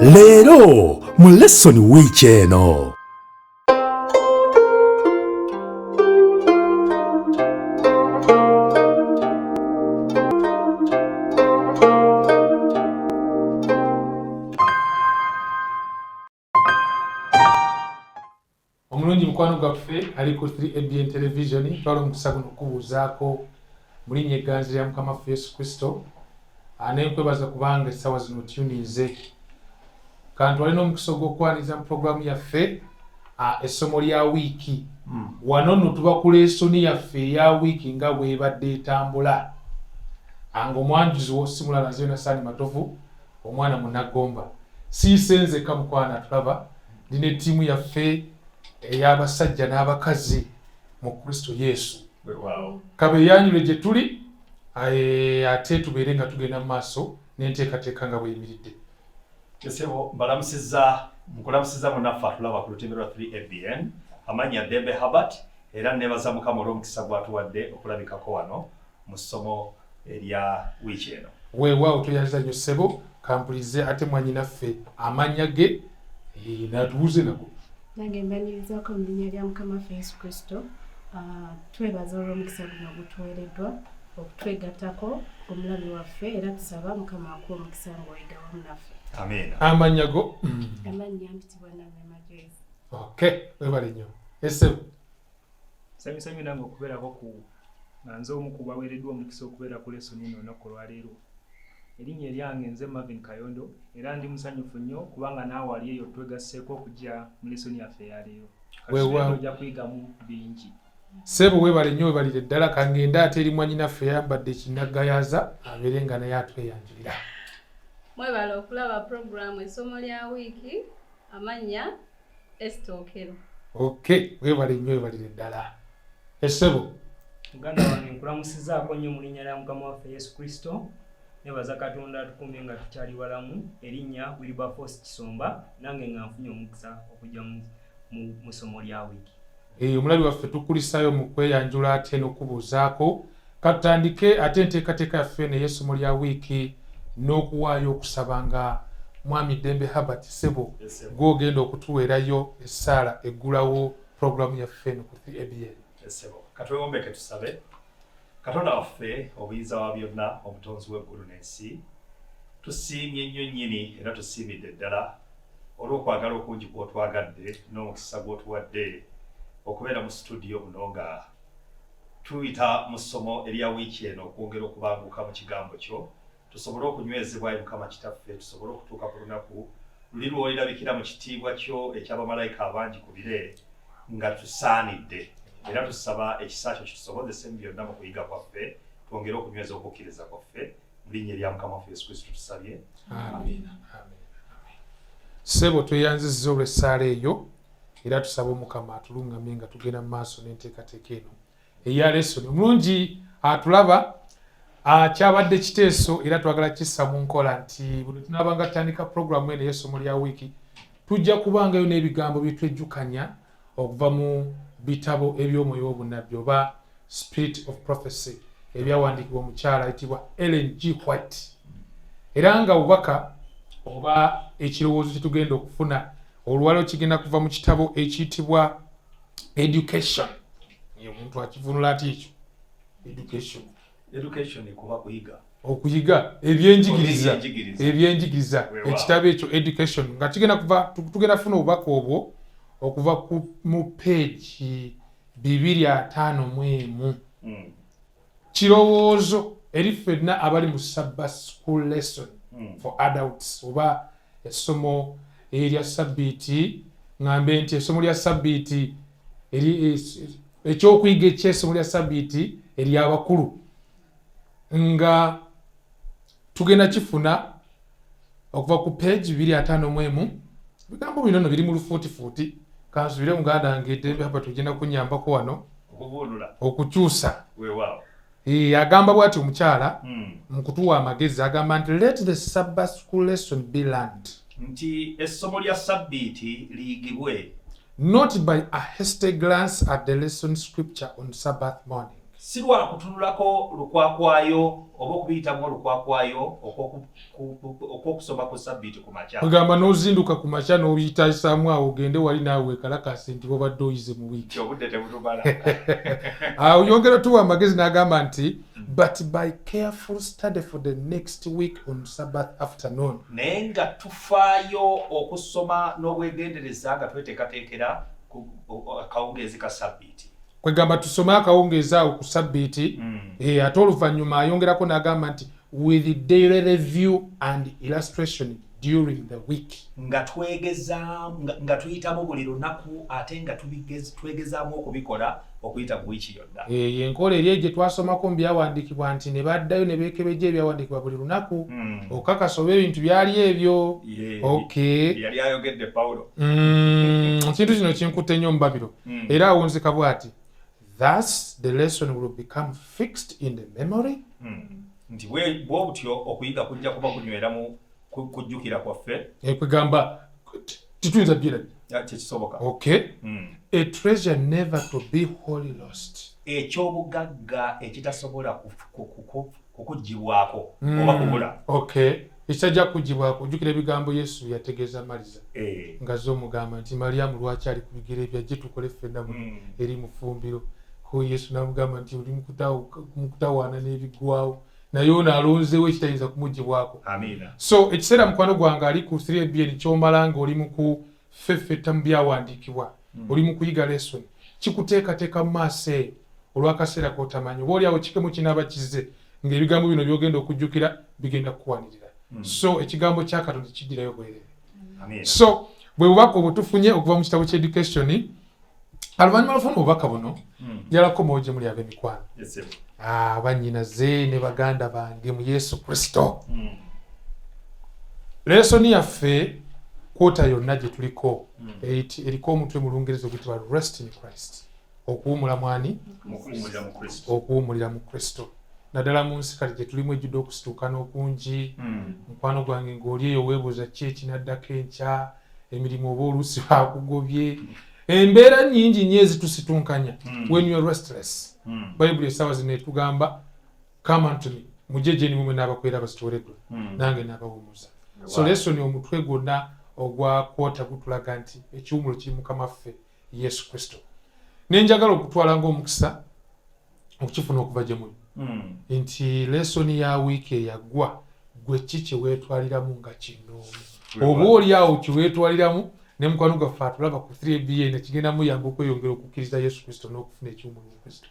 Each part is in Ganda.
Leero mu lesson week eno. Omulungi mukwano gwaffe ali ku 3ABN television twala omukisa guno okubuuzaako mu linnya egganzi lya Mukama waffe Yesu Kristo n'enkwebaza kubanga essaawa zino tuninze kanti walina omukisa ogw'okwaniriza mu puroguramu yaffe essomo lya wiiki wano nno tuba ku lesoni yaffe eya wiiki nga bw'ebadde etambula nga omwanjuzi wo si mulala nze Yonasaani Matovu omwana munnagomba siisenzeka mukwana tulaba ndina ettiimu yaffe ey'abasajja n'abakazi mu Kristo Yesu. Kabeyanjule gye tuli ate tubeere nga tugenda mu maaso n'enteekateeka nga bweyimiridde. Yesebo balamusizza mukulamusizza munaffe atulaba ku lutimbe lwa 3ABN amannya Dembe Herbert era nebaza Mukama olw'omukisa gw'atuwadde okulabikako wano mu ssomo erya wiiki eno. Weewaawo tweyanziza nnyo ssebo kampulize ate mwannyinaffe amannya ge n'atubuuze nago. Nange mbanirizaako mu linnya lya Mukama waffe Yesu Kristo. Twebaza olw'omukisa guno gutuweereddwa okutwegattako omulabi waffe era tusaba Mukama akuwa omukisa ng'oyiga wamu naffe. Amen. Amannya go? Amannya mpitibwa Namwema Joyce. Okay, webale nnyo. Esebo. Sami nange okubeerako ku nze omu ku baweereddwa omukisa okubeera ku lesoni eno olunaku olwaleero. Erinnya eryange nze Marvin Kayondo era ndi musanyufu nnyo kubanga naawe ali eyo twegasseeko okujja mu lesoni yaffe eyaleero. Weewaawo. Ojja kuyigamu bingi. Ssebo weebale nnyo webalire ddala kangenda ate eri mwannyinaffe yayambadde ekinnaggayaza abeere nga naye atweyanjulira. Mwebale okulaba puroguramu essomo lya wiiki amannya Esther Okero. Okay, weebale nnyo webalire ddala. Essebo. Muganda wange nkulamusizzaako nnyo mu linnya lya Mukama waffe Yesu Kristo. Nebaza Katonda atukumye nga tukyali balamu. Erinnya Wilberforce Kisomba nange nga nfunye omukisa okujja mu ssomo lya wiiki. Omulabi waffe tukulisaayo mu kweyanjula ate n'okubuuzaako katutandike ate enteekateeka yaffe n'ey'essomo lya wiiki n'okuwaayo okusaba nga Mwami Dembe Herbert Ssebo gw'ogenda okutuweerayo essaala eggulawo puroguramu yaffe eno ku 3ABN. Yesebo katwewombeke tusabe. Katonda waffe obuyinza wa byonna omutonzi w'eggulu n'ensi tusiimye nnyo nnyini era tusiimidde ddala olw'okwagala okungi kw'otwagadde n'omukisa gw'otuwadde okubeera mu studio muno nga tuyita mu ssomo erya wiiki eno okwongera okubanguka mu kigambo kyo tusobole okunywezebwa Mukama kitaffe tusobole okutuuka ku lunaku luli lw'olirabikira mu kitiibwa kyo eky'abamalayika abangi ku bire nga tusaanidde era tusaba ekisa kyo kitusobozese mu byonna mu kuyiga kwaffe twongere okunyweza okukkiriza kwaffe mu linnya erya Mukama waffe Yesu Kristo tusabye. Amen. Ssebo tweyanzizza olw'essaala eyo era tusaba Omukama atulungamye nga tugenda mu maaso n'enteekateeka eno eya lesoni. Omulungi atulaba kyabadde kiteeso era twagala kissa mu nkola nti buli tunaabanga tutandika puroguramu eno ey'essomo lya wiiki tujja kubangayo n'ebigambo byetwejjukanya okuva mu bitabo eby'omwoyo w'obunnabbi oba Spirit of Prophecy ebyawandiikibwa omukyala ayitibwa Ellen G. White era nga bubaka oba ekirowoozo kye tugenda okufuna olwaliro kigenda kuva mu kitabo ekiyitibwa Education. Omuntu akivunula ati ekyo Education kuba kuyiga. Okuyiga ebyenjigiriza ekitabo ekyo Education nga tugenda kufuna obubaka obwo okuva mu peegi 251. Kirowoozo eri ffenna abali mu Sabbath School Lesson for Adults oba essomo erya sabbiiti ngambe nti essomo lya sabbiiti ekyokuyiga eky'essomo lya sabbiiti ery'abakulu nga tugenda kifuna okuva ku peegi 251. Bigambo bino biri mu lufuutifuuti kansubire muganda wange Dembe Herbert tugenda kunyambako wano okukyusa. Agamba bw'ati omukyala mu kutuwa amagezi agamba nti let the Sabbath School Lesson be learned. Nti essomo lya sabbiiti liyigibwe not by a hasty glance at the lesson scripture on Sabbath morning. si lwa kutunulako lukwakwayo oba okubiyitamu olukwakwayo okwokusoma ku sabbiiti ku makya. Kugamba n'ozinduka ku makya n'obiyitayisaamu awo ogende wali naawe weekalakase nti bobadde oyize mu wiiki. Obudde tebutumala. Yongera tuwa amagezi n'agamba nti but by careful study for the next week on Sabbath afternoon. Naye nga tufaayo okusoma n'obwegendereza nga tweteekateekera akawungeezi ka sabbiiti. Kwegamba tusome akawungeezi awo ku sabbiiti ate oluvannyuma ayongerako n'agamba nti with the daily review and illustration during the week. Nga tuyitamu buli lunaku ate nga twegezaamu okubikola okuyita mu wiiki yonna. Enkola eri gye twasomako mu byawandiikibwa nti ne baddayo ne beekebejja ebyawandiikibwa buli lunaku okakasa oba ebintu byali ebyo. Yali ayogedde Pawulo. Ekintu kino kinkutte nnyo mu Babiro era awunzika bw'ati thus the lesson will become fixed in the memory. Nti bw'obutyo okuyiga kujja kuba kunywera mu kujjukira kwaffe. Kwegamba tituyinza byera kyekisoboka. A treasure never to be wholly lost. Ekyobugagga ekitasobola kukuggyibwako oba kubula. Ekitajja kuggyibwako. Ojjukira ebigambo Yesu yategeeza Maliza nga z'omugamba nti Maliyamu lwaki ali ku bigere bye ajje tukole ffenna eri mu ffumbiro. Ko Yesu n'amugamba nti oli mu kutawaana n'ebigwawo naye ono alonzeewo ekitayinza kumuggyibwako. So ekiseera mukwano gwange ali ku 3BN ky'omala ng'oli mu kufeffetta mu byawandiikibwa oli mu kuyiga lesson kikuteekateeka mu maaso eyo olw'akaseera k'otamanyi oba oliawo kikemu kinaaba kize ng'ebigambo bino by'ogenda okujjukira bigenda kukuwanirira. So ekigambo kya Katonda kiddirayo bwerere. So bwe bubaka obutufunye okuva mu kitabo ky'education oluvannyuma lwafuna obubaka buno njalako mwoje muli ab'emikwano bannyinaze ne baganda bange mu Yesu Kristo. Lesoni yaffe kwota yonna gye tuliko eriko omutwe mu Lungereza oguyitibwa rest in Christ. Okuwumula mwani? Okuwumulira mu Kristo. Naddala mu nsi kale gye tulimu ejjudde okusituukana okungi. Mukwano gwange ng'oli eyo weebuuza ki ekinaddako enkya emirimu oba oluusi bakugobye. Embeera nnyingi nnyo ezitusitunkanya. When you are restless. Bayibuli essaawa zino etugamba come unto me mujje gye nimwe n'abakwera abasitooleddwa nange n'abawumuza. So lesoni omutwe gwonna ogwa kwota gutulaga nti ekiwumulo kiri Mukama waffe Yesu Kristo. Nenjagala okutwala ng'omukisa okukifuna okuva gye muli nti lesoni ya wiiki eyagwa gwe ki kye weetwaliramu nga kinoomu oba oli awo kiweetwaliramu ne mukwano gwaffe atulaba ku 3BN kigenda muyamba okweyongera okukkiriza Yesu Kristo n'okufuna ekiwumulo mu Kristo.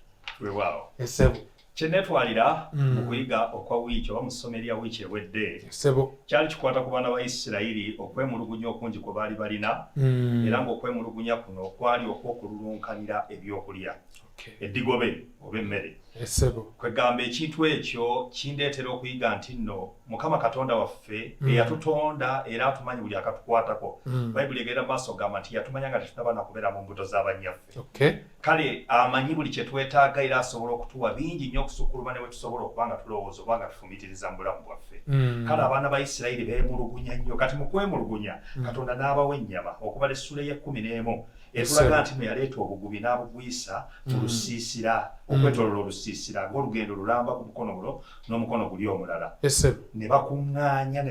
Esebo kyenetwalira mu kuyiga okwa wiiki oba mu ssomo erya wiiki ewedde kyali kikwata ku baana ba Isirayiri okwemulugunya okungi kwe baali balina era ng'okwemulugunya kuno kwali okw'okululunkanira ebyokulya eddigobe oba emmere. Kwegamba ekintu ekyo kindeetera okuyiga nti nno Mukama Katonda waffe eyatutonda era atumanyi buli akatukwatako. Bayibuli egenda maaso gamba nti yatumanya nga tetutaba na kubeera mu mbuto z'abannyaffe. Kale amanyi buli kye twetaaga era asobola okutuwa bingi nnyo okusukkuluma ne we tusobola okuba nga tulowooza oba nga tufumiitiriza mu bulamu bwaffe. Kale abaana ba Isirayiri beemulugunya nnyo. Kati mu kwemulugunya Katonda n'abawa ennyama okubala essula y'e11 etulaga nti yaleeta obugubi n'abugwisa mu lusiisira okwetooloola olusiisira ng'olugendo lulamba ku mukono guno n'omukono guli omulala. Ne bakuŋŋaanya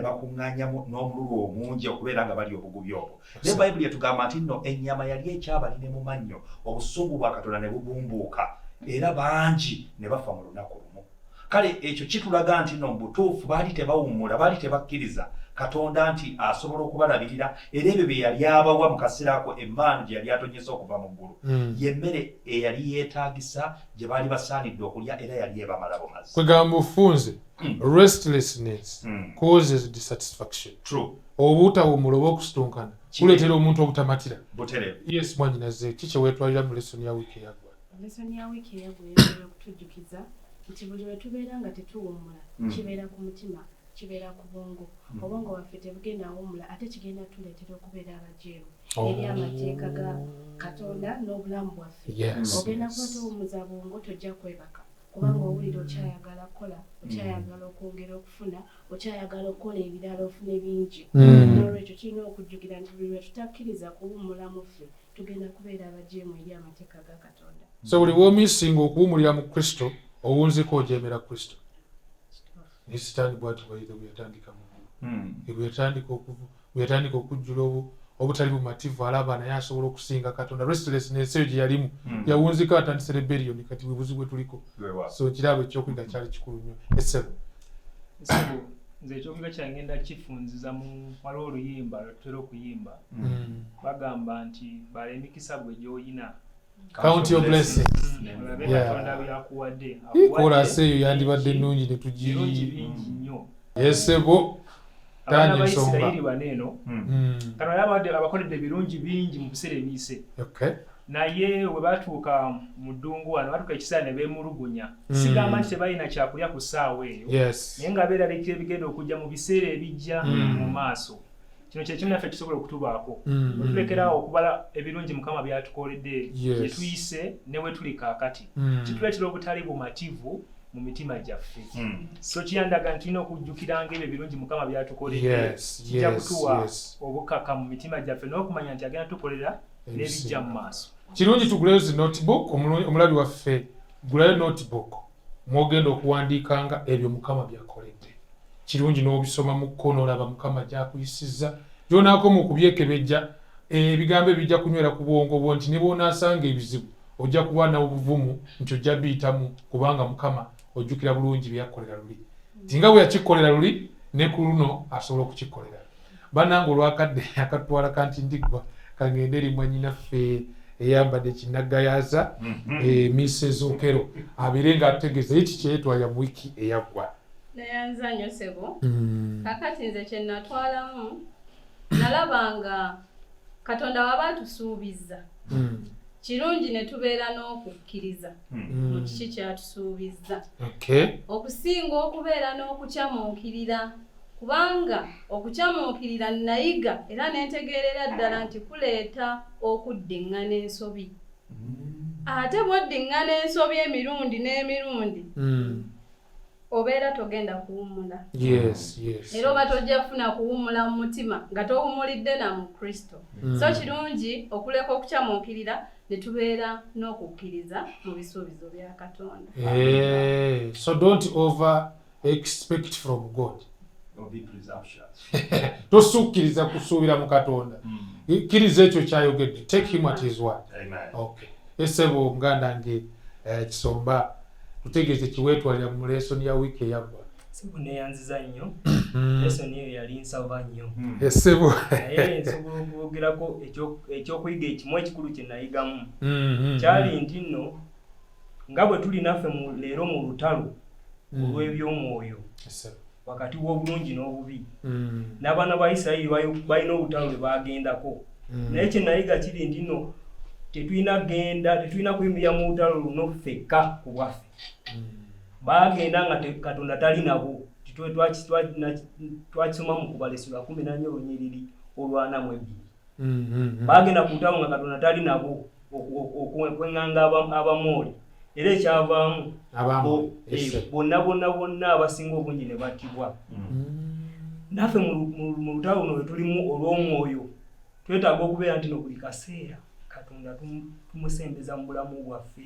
n'omululu omungi okubeera nga bali obugubi obwo. Naye Bayibuli etugamba nti nno ennyama yali ekyabaline mu mannyo obusungu bwa Katonda ne bubumbuuka era bangi ne bafa mu lunaku lumu. Kale ekyo kitulaga nti nno mu butuufu baali tebawummula baali tebakkiriza Katonda nti asobola okubalabirira era ebyo bye yali abawa mu kaseera ako emmaanu gye yali atonyesa okuva mu ggulu y'emmere eyali yeetaagisa gye baali basaanidde okulya era yali ebamala bumazi. Kwegamba ofunze restlessness causes dissatisfaction. Obutawummula oba okusitunkana kuleetera omuntu obutamatira. Yes mwannyinaze ki kye weetwalira mu lesoni ya wiiki eyaggwa? Lesoni ya wiiki eyaggwa eyagala okutujjukiza nti buli lwe tubeera nga tetuwummula kibeera ku mutima kibeera ku bwongo obwongo waffe tebugenda wumula ate kigenda tuleetera okubeera abajeemu eri amateeka ga Katonda n'obulamu bwaffe. Ogenda kuba towummuza bwongo tojja kwebaka kubanga owulira okyayagala kukola okyayagala okwongera okufuna okyayagala okukola ebirala ofune bingi. N'olwekyo tulina okujjukira nti buli lwe tutakkiriza kuwummula mu ffe tugenda kubeera abajeemu eri amateeka ga Katonda. so buli bw'omissinga okuwumulira mu kristo owunziko ojeemera kristo ne sitaani bwati bwayita bwe yatandika mu bwe yatandika okujjula obutali bumativu alaba naye asobola okusinga katonda restlessness eyo gye yalimu yawunzika atandise rebellion kati bwe buzibu bwe tuliko so kirabo ekyokuyiga kyali kikulu nnyo essebo nze ekyokuyiga kyangenda kifunziza mu waliwo oluyimba lwetutera okuyimba bagamba nti bala emikisa gwe gy'oyina count your blessings olabe katonda byakuwadde koolasi eyo yandibadde ennungi ne birungi bingi nnyo yesebo abaana bayisirayiri baneeno katonda yabawadde abakoledde birungi bingi mu biseera ebiyise naye bwe batuuka mu ddungu wano batuuka ekiseera ne beemulugunya sigamba nti tebalina kyakulya ku ssaawa eyo naye nga beeraliikira ebigenda okujja mu biseera ebijja mu maaso kino kyekimu naffe kisobola okutubaako otulekerawo okubala ebirungi mukama byatukoledde gye tuyise ne we tuli kaakati kituleetera obutali bumativu mu mitima gyaffe so kiyandaga nti tulina okujjukiranga ebyo ebirungi mukama byatukoledde kijja kutuwa obukaka mu mitima gyaffe n'okumanya nti agenda tukolera n'ebijja mu maaso kirungi tuguleyo zi notebook omulabi waffe gulayo notebook mwogenda okuwandiikanga ebyo mukama byakoledde kirungi n'obisoma mu kkono olaba mukama gyakuyisizza gyonaakoma okubyekebejja ebigambo ebijja kunywera ku bwongo bwo nti ne bw'onaasanga ebizibu ojja kuba n'obuvumu nti ojja biyitamu kubanga mukama ojjukira bulungi byeyakolera luli nti nga bwe yakikolera luli ne ku luno asobola okukikolera bannange olwakadde akatwala kanti ndiggwa kangende eri mwannyinaffe eyambadde kinnaggayaza Mrs. Okero abeere ng'ategeeza eki kyeyetwalya mu wiiki eyaggwa nayanza nnyo sebo kakati nze kye natwalamu nalabanga katonda waba atusuubizza kirungi ne tubeera n'okukkiriza mu kiki kyatusuubizza okusinga okubeera n'okukyamuukirira kubanga okukyamuukirira nayiga era nentegeerera ddala nti kuleeta okuddiŋŋana ensobi ate bw'oddiŋŋana ensobi emirundi n'emirundi obeera togenda kuwummula era oba tojja kufuna kuwummula mu mutima nga towummulidde na mu kristo so kirungi okuleka okukyamuukirira ne tubeera n'okukkiriza mu bisuubizo bya katonda so don't over expect from God tosukkiriza kusuubira mu katonda kkiriza ekyo kyayogedde take him at his word esebo ngandange kisomba tutegeeze kiweetwalira mu lesoni ya wiiki eyaggwa neyanziza nnyo lesoni eyo yali nsava nnyo esebo naye nsobola okwogerako ekyokuyiga ekimu ekikulu kye nayigamu kyali nti nno nga bwe tuli naffe leero mu lutalo olw'ebyomwoyo wakati w'obulungi n'obubi n'abaana ba Isirayiri balina obutalo bwe bagendako naye kye nayiga kiri nti nno tetulina kuyimirira mu lutalo luno ffekka ku bwaffe bagenda nga katonda tali nabo twakisoma mu Kubalesula 14 olunyiriri olwanamu ebbiri bagenda ku lutalo nga katonda tali nabo okweŋŋanga abamooli era ekyavaamu bonna abasinga obungi ne battibwa naffe mu lutalo luno wetulimu olw'omwoyo twetaaga okubeera nti no buli kaseera katonda tumusembeza mu bulamu bwaffe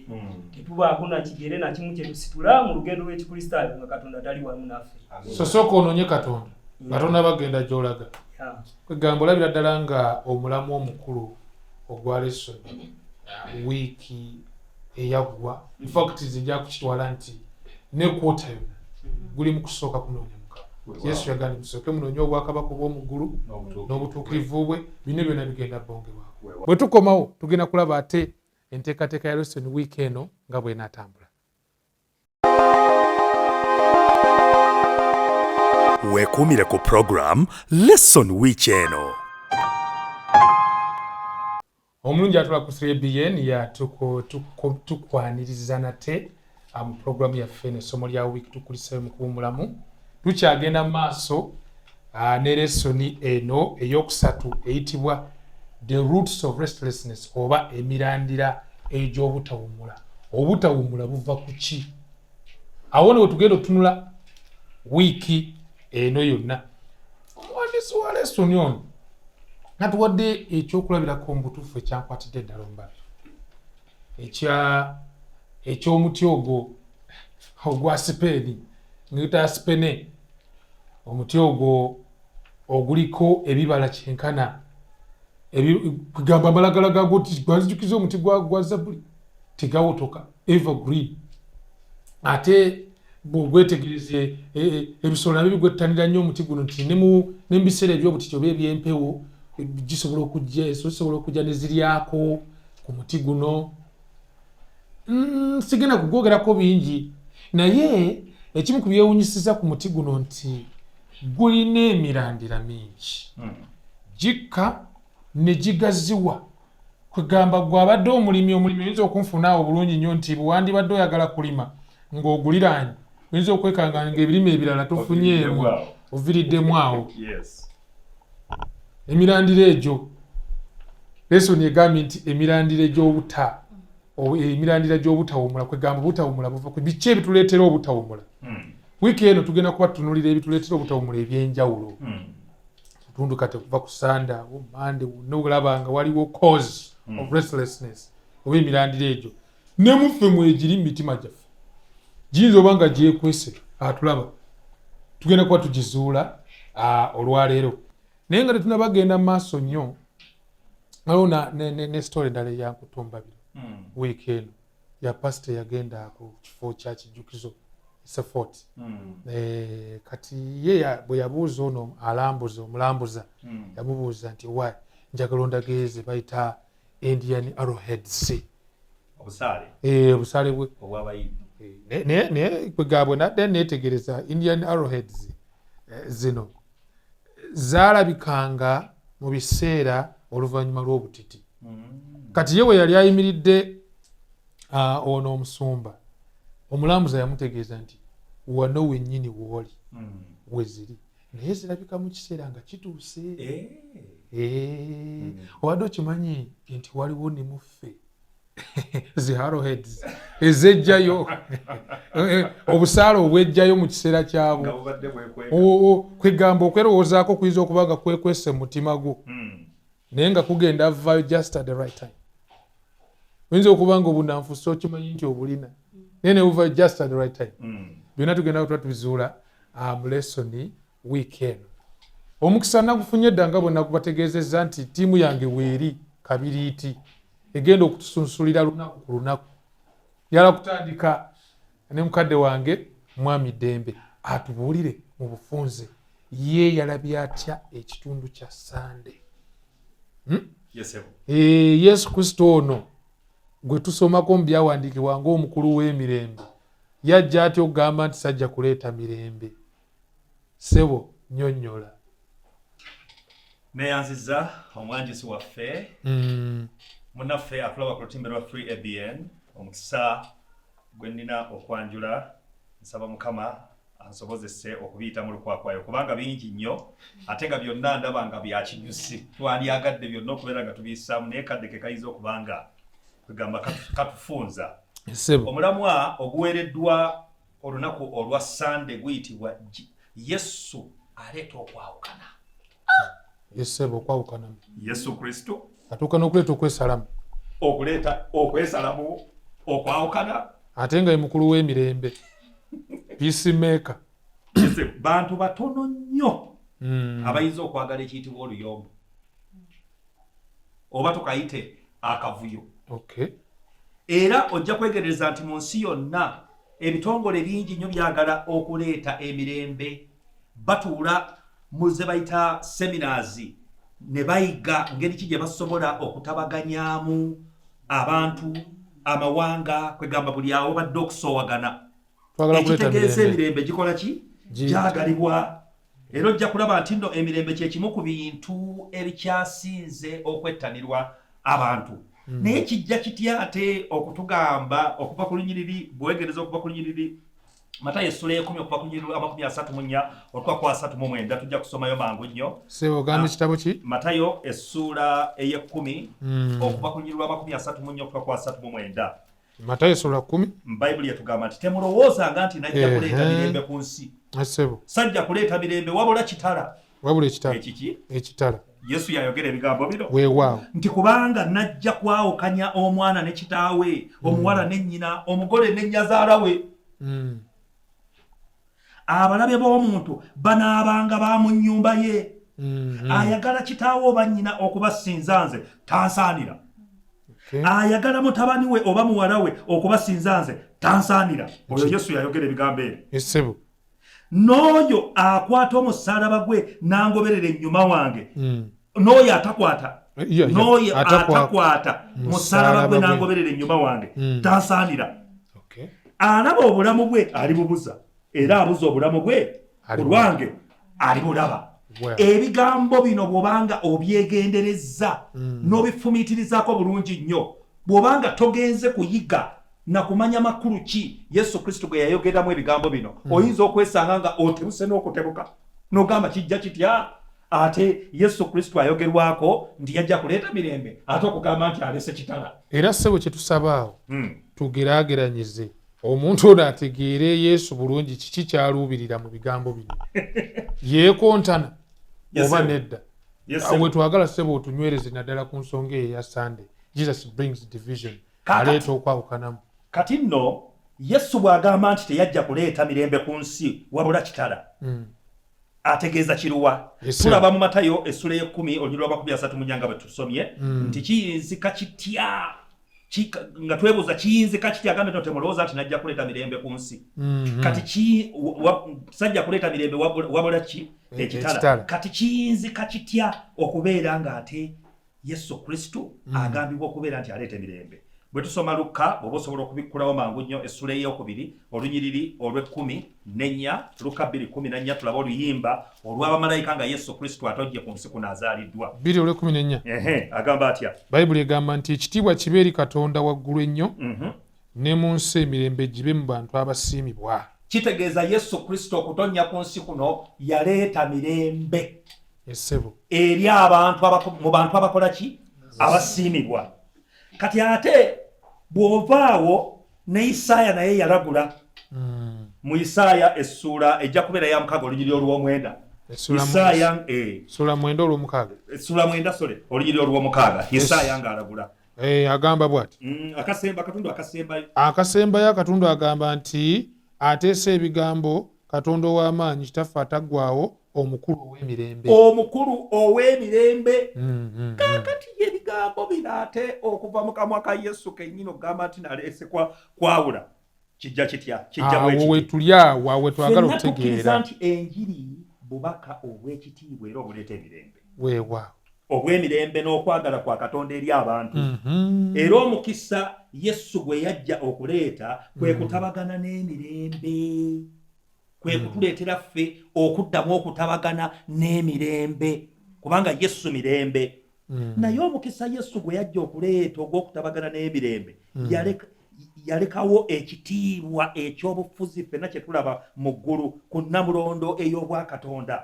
tetubaako na kigere na kimu kye tusitula mu lugendo lw'ekikristaayo nga katonda tali wamu naffe sosooka onoonye katonda katonda bagenda gy'olaga kwegamba olabira ddala nga omulamu omukulu ogwa lesoni wiiki eyaggwa infact zijja kukitwala nti ne kwota yonna guli mu kusooka kunoonya mukama yesu yagambye musooke munoonye obwakabaka obw'omu ggulu n'obutuukirivu bwe bino byonna bigenda bongebwako bwe tukomawo tugenda kulaba ate enteekateeka ya lesoni wiiki eno nga bw'enaatambula weekuumire ku program lesson wiiki eno omulungi atula ku 3BN ya tukwaniriza nate mu programu yaffe n'essomo lya wiiki tukulisayo mu kuwummulamu tukyagenda mu maaso ne lesoni eno ey'okusatu eyitibwa the roots of restlessness oba emirandira egy'obutawummula obutawummula buva ku ki awo ne we tugenda otunula wiiki eno yonna omuwandiisi wa lesoni ono natuwadde ekyokulabirako mu butuufu ekyankwatidde eddala omubabi eky'omuti ogwa Spain ngita Spain, omuti ogwo oguliko ebibala kyenkana kugamba amalagala gagwo gwazijukiza omuti gwa Zabuli tegawotoka evergreen. Ate bwogwetegereze ebisolo nabyo bigwettanira nnyo omuti guno nti ne mu biseera eby'obutiti oba eby'empewo gisobola okujja ne ziryako ku muti guno. Sigenda kugwogerako bingi, naye ekimu ku byewunyisiza ku muti guno nti gulina emirandira mingi, gikka ne gigaziwa. Kwegamba gwabadde omulimi oyinza okunfunaawo obulungi nnyo nti bwewandibadde oyagala kulima ng'oguliraanye oyinza okwekanga ng'ebirime ebirala tofunyeemu oviriddemu awo. Emirandira egyo lesoni egambye nti emirandira gy'obutawumula, kwegamba obutawumula buva ku biki ebituleetera obutawumula. Wiiki eno tugenda kuba tutunuulira ebituleetera obutawumula eby'enjawulo. Tundu kati okuva ku Sanda, Mande, n'olaba nga waliwo cause of restlessness oba emirandira egyo. Ne muffe mwegiri mu mitima gyaffe. Giyinza oba nga gyekwese atulaba. Tugenda kuba tugizuula olwaleero. Naye nga tetunabagenda mu maaso nnyo, waliwo ne story endala eyankutumbabiro wiiki eno ya pastor yagenda ku kifo kya kijjukizo Sefort. Kati ye bwe yabuuza ono omulambuza yamubuuza nti wa njagala ondageeze bayita Indian arrowheads. Obusaale bwe naye kwegabwe nadde neetegereza Indian arrowheads zino zaalabikanga mu biseera oluvannyuma lw'obutiti. Kati ye bwe yali ayimiridde ono omusumba, omulambuza yamutegeeza nti wano wennyini w'oli we ziri, naye zirabika mu kiseera nga kituuse. Obadde okimanyi nti waliwo ne muffe zi arrowheads ezejjayo obusaale obwejjayo mu kiseera kyabwo. Kwegamba okwerowoozaako kuyinza okuba nga kwekwese mu mutima gwo naye nga kugenda avayo just at the right time. Oyinza okuba nga obunanfusa okimanyi nti obulina naye ne buvayo just at the right time. Byonna tugenda kutuba tubizuula mu lesoni wiiki eno. Omukisa nagufunye dda nga bwe nakubategeezezza nti ttiimu yange weeri Kabiriiti egenda okutusunsulira lunaku ku lunaku. Yala kutandika ne mukadde wange Mwami Dembe atubuulire mu bufunze ye yalabye atya ekitundu kya Sande. Yesu Kristo ono gwe tusomako mu byawandiikibwa ng'omukulu w'emirembe yajja atya okugamba nti sajja kuleeta mirembe. Ssebo nnyonnyola. Neyanziza omwanjisi waffe munnaffe atulaba ku lutimbe lwa 3ABN. Omukisa gwe nnina okwanjula nsaba Mukama ansobozese okubiyita mu lukwakwayo kubanga bingi nnyo ate nga byonna ndaba nga byakinyusi. Twandyagadde byonna okubeera nga tubiyisaamu naye kadde ke kayinza okubanga kugamba katufunza. Omulamwa oguweereddwa olunaku olwa Sande guyitibwa Yesu aleeta okwawukana. Yesebo okwawukana. Yesu Kristo atuuka n'okuleeta okwesalamu. Okuleeta okwesalamu okwawukana ate nga ye mukulu w'emirembe. Peacemaker. Bantu batono nnyo abayinza okwagala ekiyitibwa oluyombo oba tukayite akavuyo. Era ojja kwegereza nti mu nsi yonna ebitongole bingi nnyo byagala okuleeta emirembe. Batuula mu ze bayita seminars ne bayiga ngeri ki gye basobola okutabaganyaamu abantu amawanga. Kwegamba buli awo badde okusoowagana. Ekitegeeza emirembe gikola ki? Gyagalibwa. Era ojja kulaba nti nno emirembe kye kimu ku bintu ebikyasinze okwettanirwa abantu. Naye kijja kitya ate okutugamba okuva ku lunyiriri bwewegereza okuva ku lunyiriri Matayo essula 10 okuva ku lunyiriri 34 okuva ku 39 tujja kusomayo mangu nnyo. Sebo gamba kitabo ki? Matayo essula 10 okuva ku lunyiriri 34 okuva ku 39. Matayo essula 10 Bayibuli yatugamba nti temulowooza nga nti najja kuleeta mirembe ku nsi. Sebo Sajja kuleeta mirembe wabula kitala. wabula ekitala ekiki ekitala Yesu yayogera ebigambo bino weewaawo nti kubanga najja kwawukanya omwana ne kitaawe omuwala ne nnyina omugole ne nnyazaala we abalabe b'omuntu banaabanga ba mu nnyumba ye ayagala kitaawe oba nnyina okubasinza nze tansaanira ayagala mutabani we oba muwala we okubasinza nze tansaanira oyo Yesu yayogera ebigambo ebyo essebo n'oyo akwata omusaalaba gwe n'angoberera ennyuma wange n'oyo atakwata n'oyo atakwata musaalaba gwe n'angoberera ennyuma wange tansaanira alaba obulamu bwe alibubuza era abuza obulamu bwe olwange alibulaba ebigambo bino bw'obanga obyegenderezza n'obifumiitirizaako bulungi nnyo bw'obanga togenze kuyiga na kumanya makulu ki Yesu Kristo gwe yayogeramu ebigambo bino oyinza okwesanga nga otebuse n'okutebuka n'ogamba kijja kitya ate Yesu Kristo ayogerwako nti yajja kuleeta mirembe ate okugamba nti alese kitala era ssebo kye tusabaawo tugeraageranyize omuntu ono ategeere Yesu bulungi kiki kyaluubirira mu bigambo bino yeekontana oba nedda we twagala ssebo otunywereze naddala ku nsonga eyo eya Sunday Jesus brings division aleeta okwawukanamu kati nno Yesu bw'agamba nti teyajja kuleeta mirembe ku nsi wabula kitala ategeeza kiruwa tulaba mu Matayo essula y'ekkumi olunyiriri lwa 23 nga bwe tusomye nti kiyinzika kitya nga twebuuza kiyinzika kitya agambe nti temulowooza nti najja kuleeta mirembe ku nsi kati sajja kuleeta mirembe wabula ki ekitala kati kiyinzika kitya okubeera ng'ate Yesu Kristo agambibwa okubeera nti aleeta mirembe bwe tusoma Luka bw'oba osobola okubikkulawo mangu nnyo essula ey'okubiri olunyiriri olw'14 Luka 2:14 tulaba oluyimba olw'abamalayika nga Yesu Kristo atojje ku nsi kuno azaaliddwa 2:14 agamba atya Bayibuli egamba nti ekitiibwa kibe eri Katonda waggulu ennyo ne mu nsi emirembe gibe mu bantu abasiimibwa kitegeeza Yesu Kristo okutonnya ku nsi kuno yaleeta mirembe essebo eri abantu mu bantu abakola ki abasiimibwa kati ate bw'ovaawo ne Isaaya naye yalagula mu Isaaya essula ejja kubeera ya mukaga olunyiriri olw'omwenda Isaaya essula 9 essula 9 olunyiriri olw'omukaaga Isaaya ng'alagula agamba bw'ati akasembayo akatundu agamba nti ateesa ebigambo Katonda ow'amaanyi kitaffe ataggwaawo omukulu ow'emirembe kakati ebigambo bino ate okuva mu kamwa ka Yesu kennyini okugamba nti naleese kwawula kijja kitya kijja awo wetuli awo twagala okutegeera nti enjiri bubaka obw'ekitiibwa era obuleeta emirembe weewaawo obw'emirembe n'okwagala kwa Katonda eri abantu era omukisa Yesu gwe yajja okuleeta kwe kutabagana n'emirembe kwe kutuleetera ffe okuddamu okutabagana n'emirembe kubanga Yesu mirembe naye omukisa Yesu gwe yajja okuleeta ogw'okutabagana n'emirembe yalekawo ekitiibwa eky'obufuzi ffenna kye tulaba mu ggulu ku nnamulondo ey'obwakatonda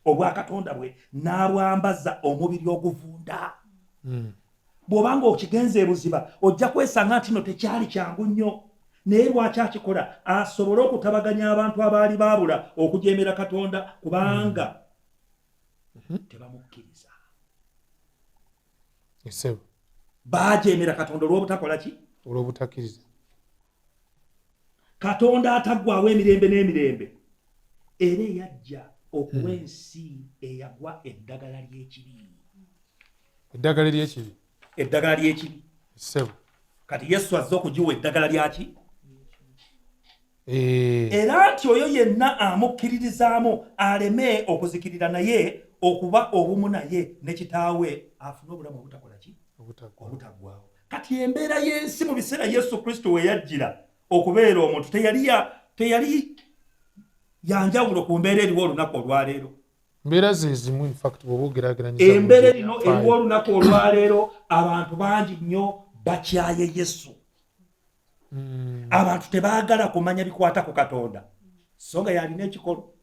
obwakatonda bwe n'abwambaza omubiri oguvunda bw'obanga okigenza ebuziba ojja kwesanga nti no tekyali kyangu nnyo naye lwaki akikola asobole okutabaganya abantu abaali baabula okujeemera Katonda kubanga tebamukkiriza baajeemera Katonda olw'obutakola ki olw'obutakkiriza Katonda ataggwaawo emirembe n'emirembe era eyajja okuwa ensi eyagwa eddagala ly'ekibi eddagala ly'ekibi kati Yesu azze okugiwa eddagala lyaki era nti oyo yenna amukkiririzaamu aleme okuzikirira naye okuba obumu naye ne kitaawe afune obulamu obutakola ki obutaggwaawo kati embeera y'ensi mu biseera Yesu Kristo we yajjira okubeera omuntu teyali yanjawulo ku mbeera eriwo olunaku olwaleero mbeera zezimu infact bw'oba ogeraageranyiza embeera erino eriwo olunaku olwaleero abantu bangi nnyo bakyaye Yesu abantu tebaagala kumanya bikwata ku Katonda so nga yalina ekikolo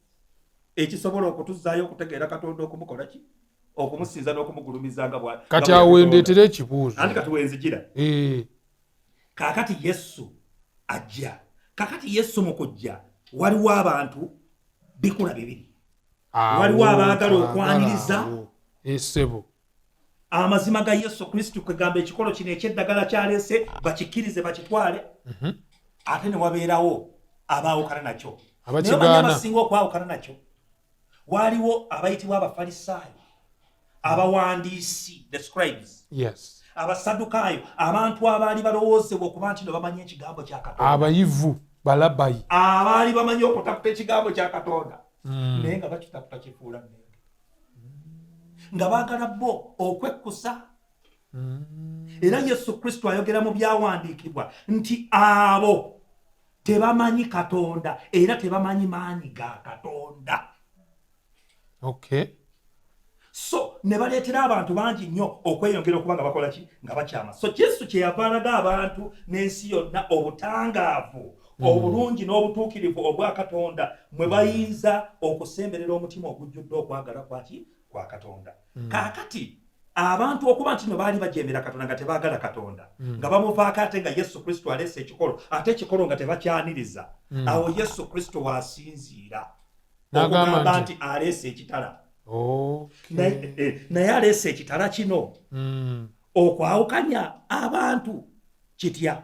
ekisobola okutuzaayo okutegeera Katonda okumukola ki okumusinza n'okumugulumiza nga kati awo wendeetera ekibuuzo anti kati wenzijira kaakati Yesu ajja kakati Yesu mu kujja waliwo abantu bikula bibiri waliwo abaagala okwaniriza esebo amazima ga Yesu Kristo kwegamba ekikolo kino ekyeddagala kyaleese bakikkirize bakitwale ate ne wabeerawo abaawukana nakyo naye banya abasinga okwawukana nakyo waliwo abayitibwa abafalisaayo abawandiisi the scribes yes abasadukaayo abantu abaali balowoozebwa okuba nti no bamanyi ekigambo kya Katonda abayivu balabayi abaali bamanyi okutaputa ekigambo kya Katonda naye nga bakitaputa kifuula nnenge nga baagala bo okwekkusa era Yesu Kristo ayogera mu byawandiikibwa nti abo tebamanyi Katonda era tebamanyi maanyi ga Katonda. Okay. So ne baleetera abantu bangi nnyo okweyongera okuba nga bakola ki nga bakyama. So Yesu kye yavaalaga abantu n'ensi yonna obutangaavu obulungi n'obutuukirivu obwa Katonda mwe bayinza okusemberera omutima ogujjudde okwagala kwaki kwa Katonda. Kaakati abantu okuba nti no baali bajeemera Katonda nga tebaagala Katonda nga bamuvaako ate nga Yesu Kristo aleese ekikolo ate ekikolo nga tebakyaniriza awo Yesu Kristo waasinziira okugamba nti aleese ekitala. Naye aleese ekitala kino okwawukanya abantu kitya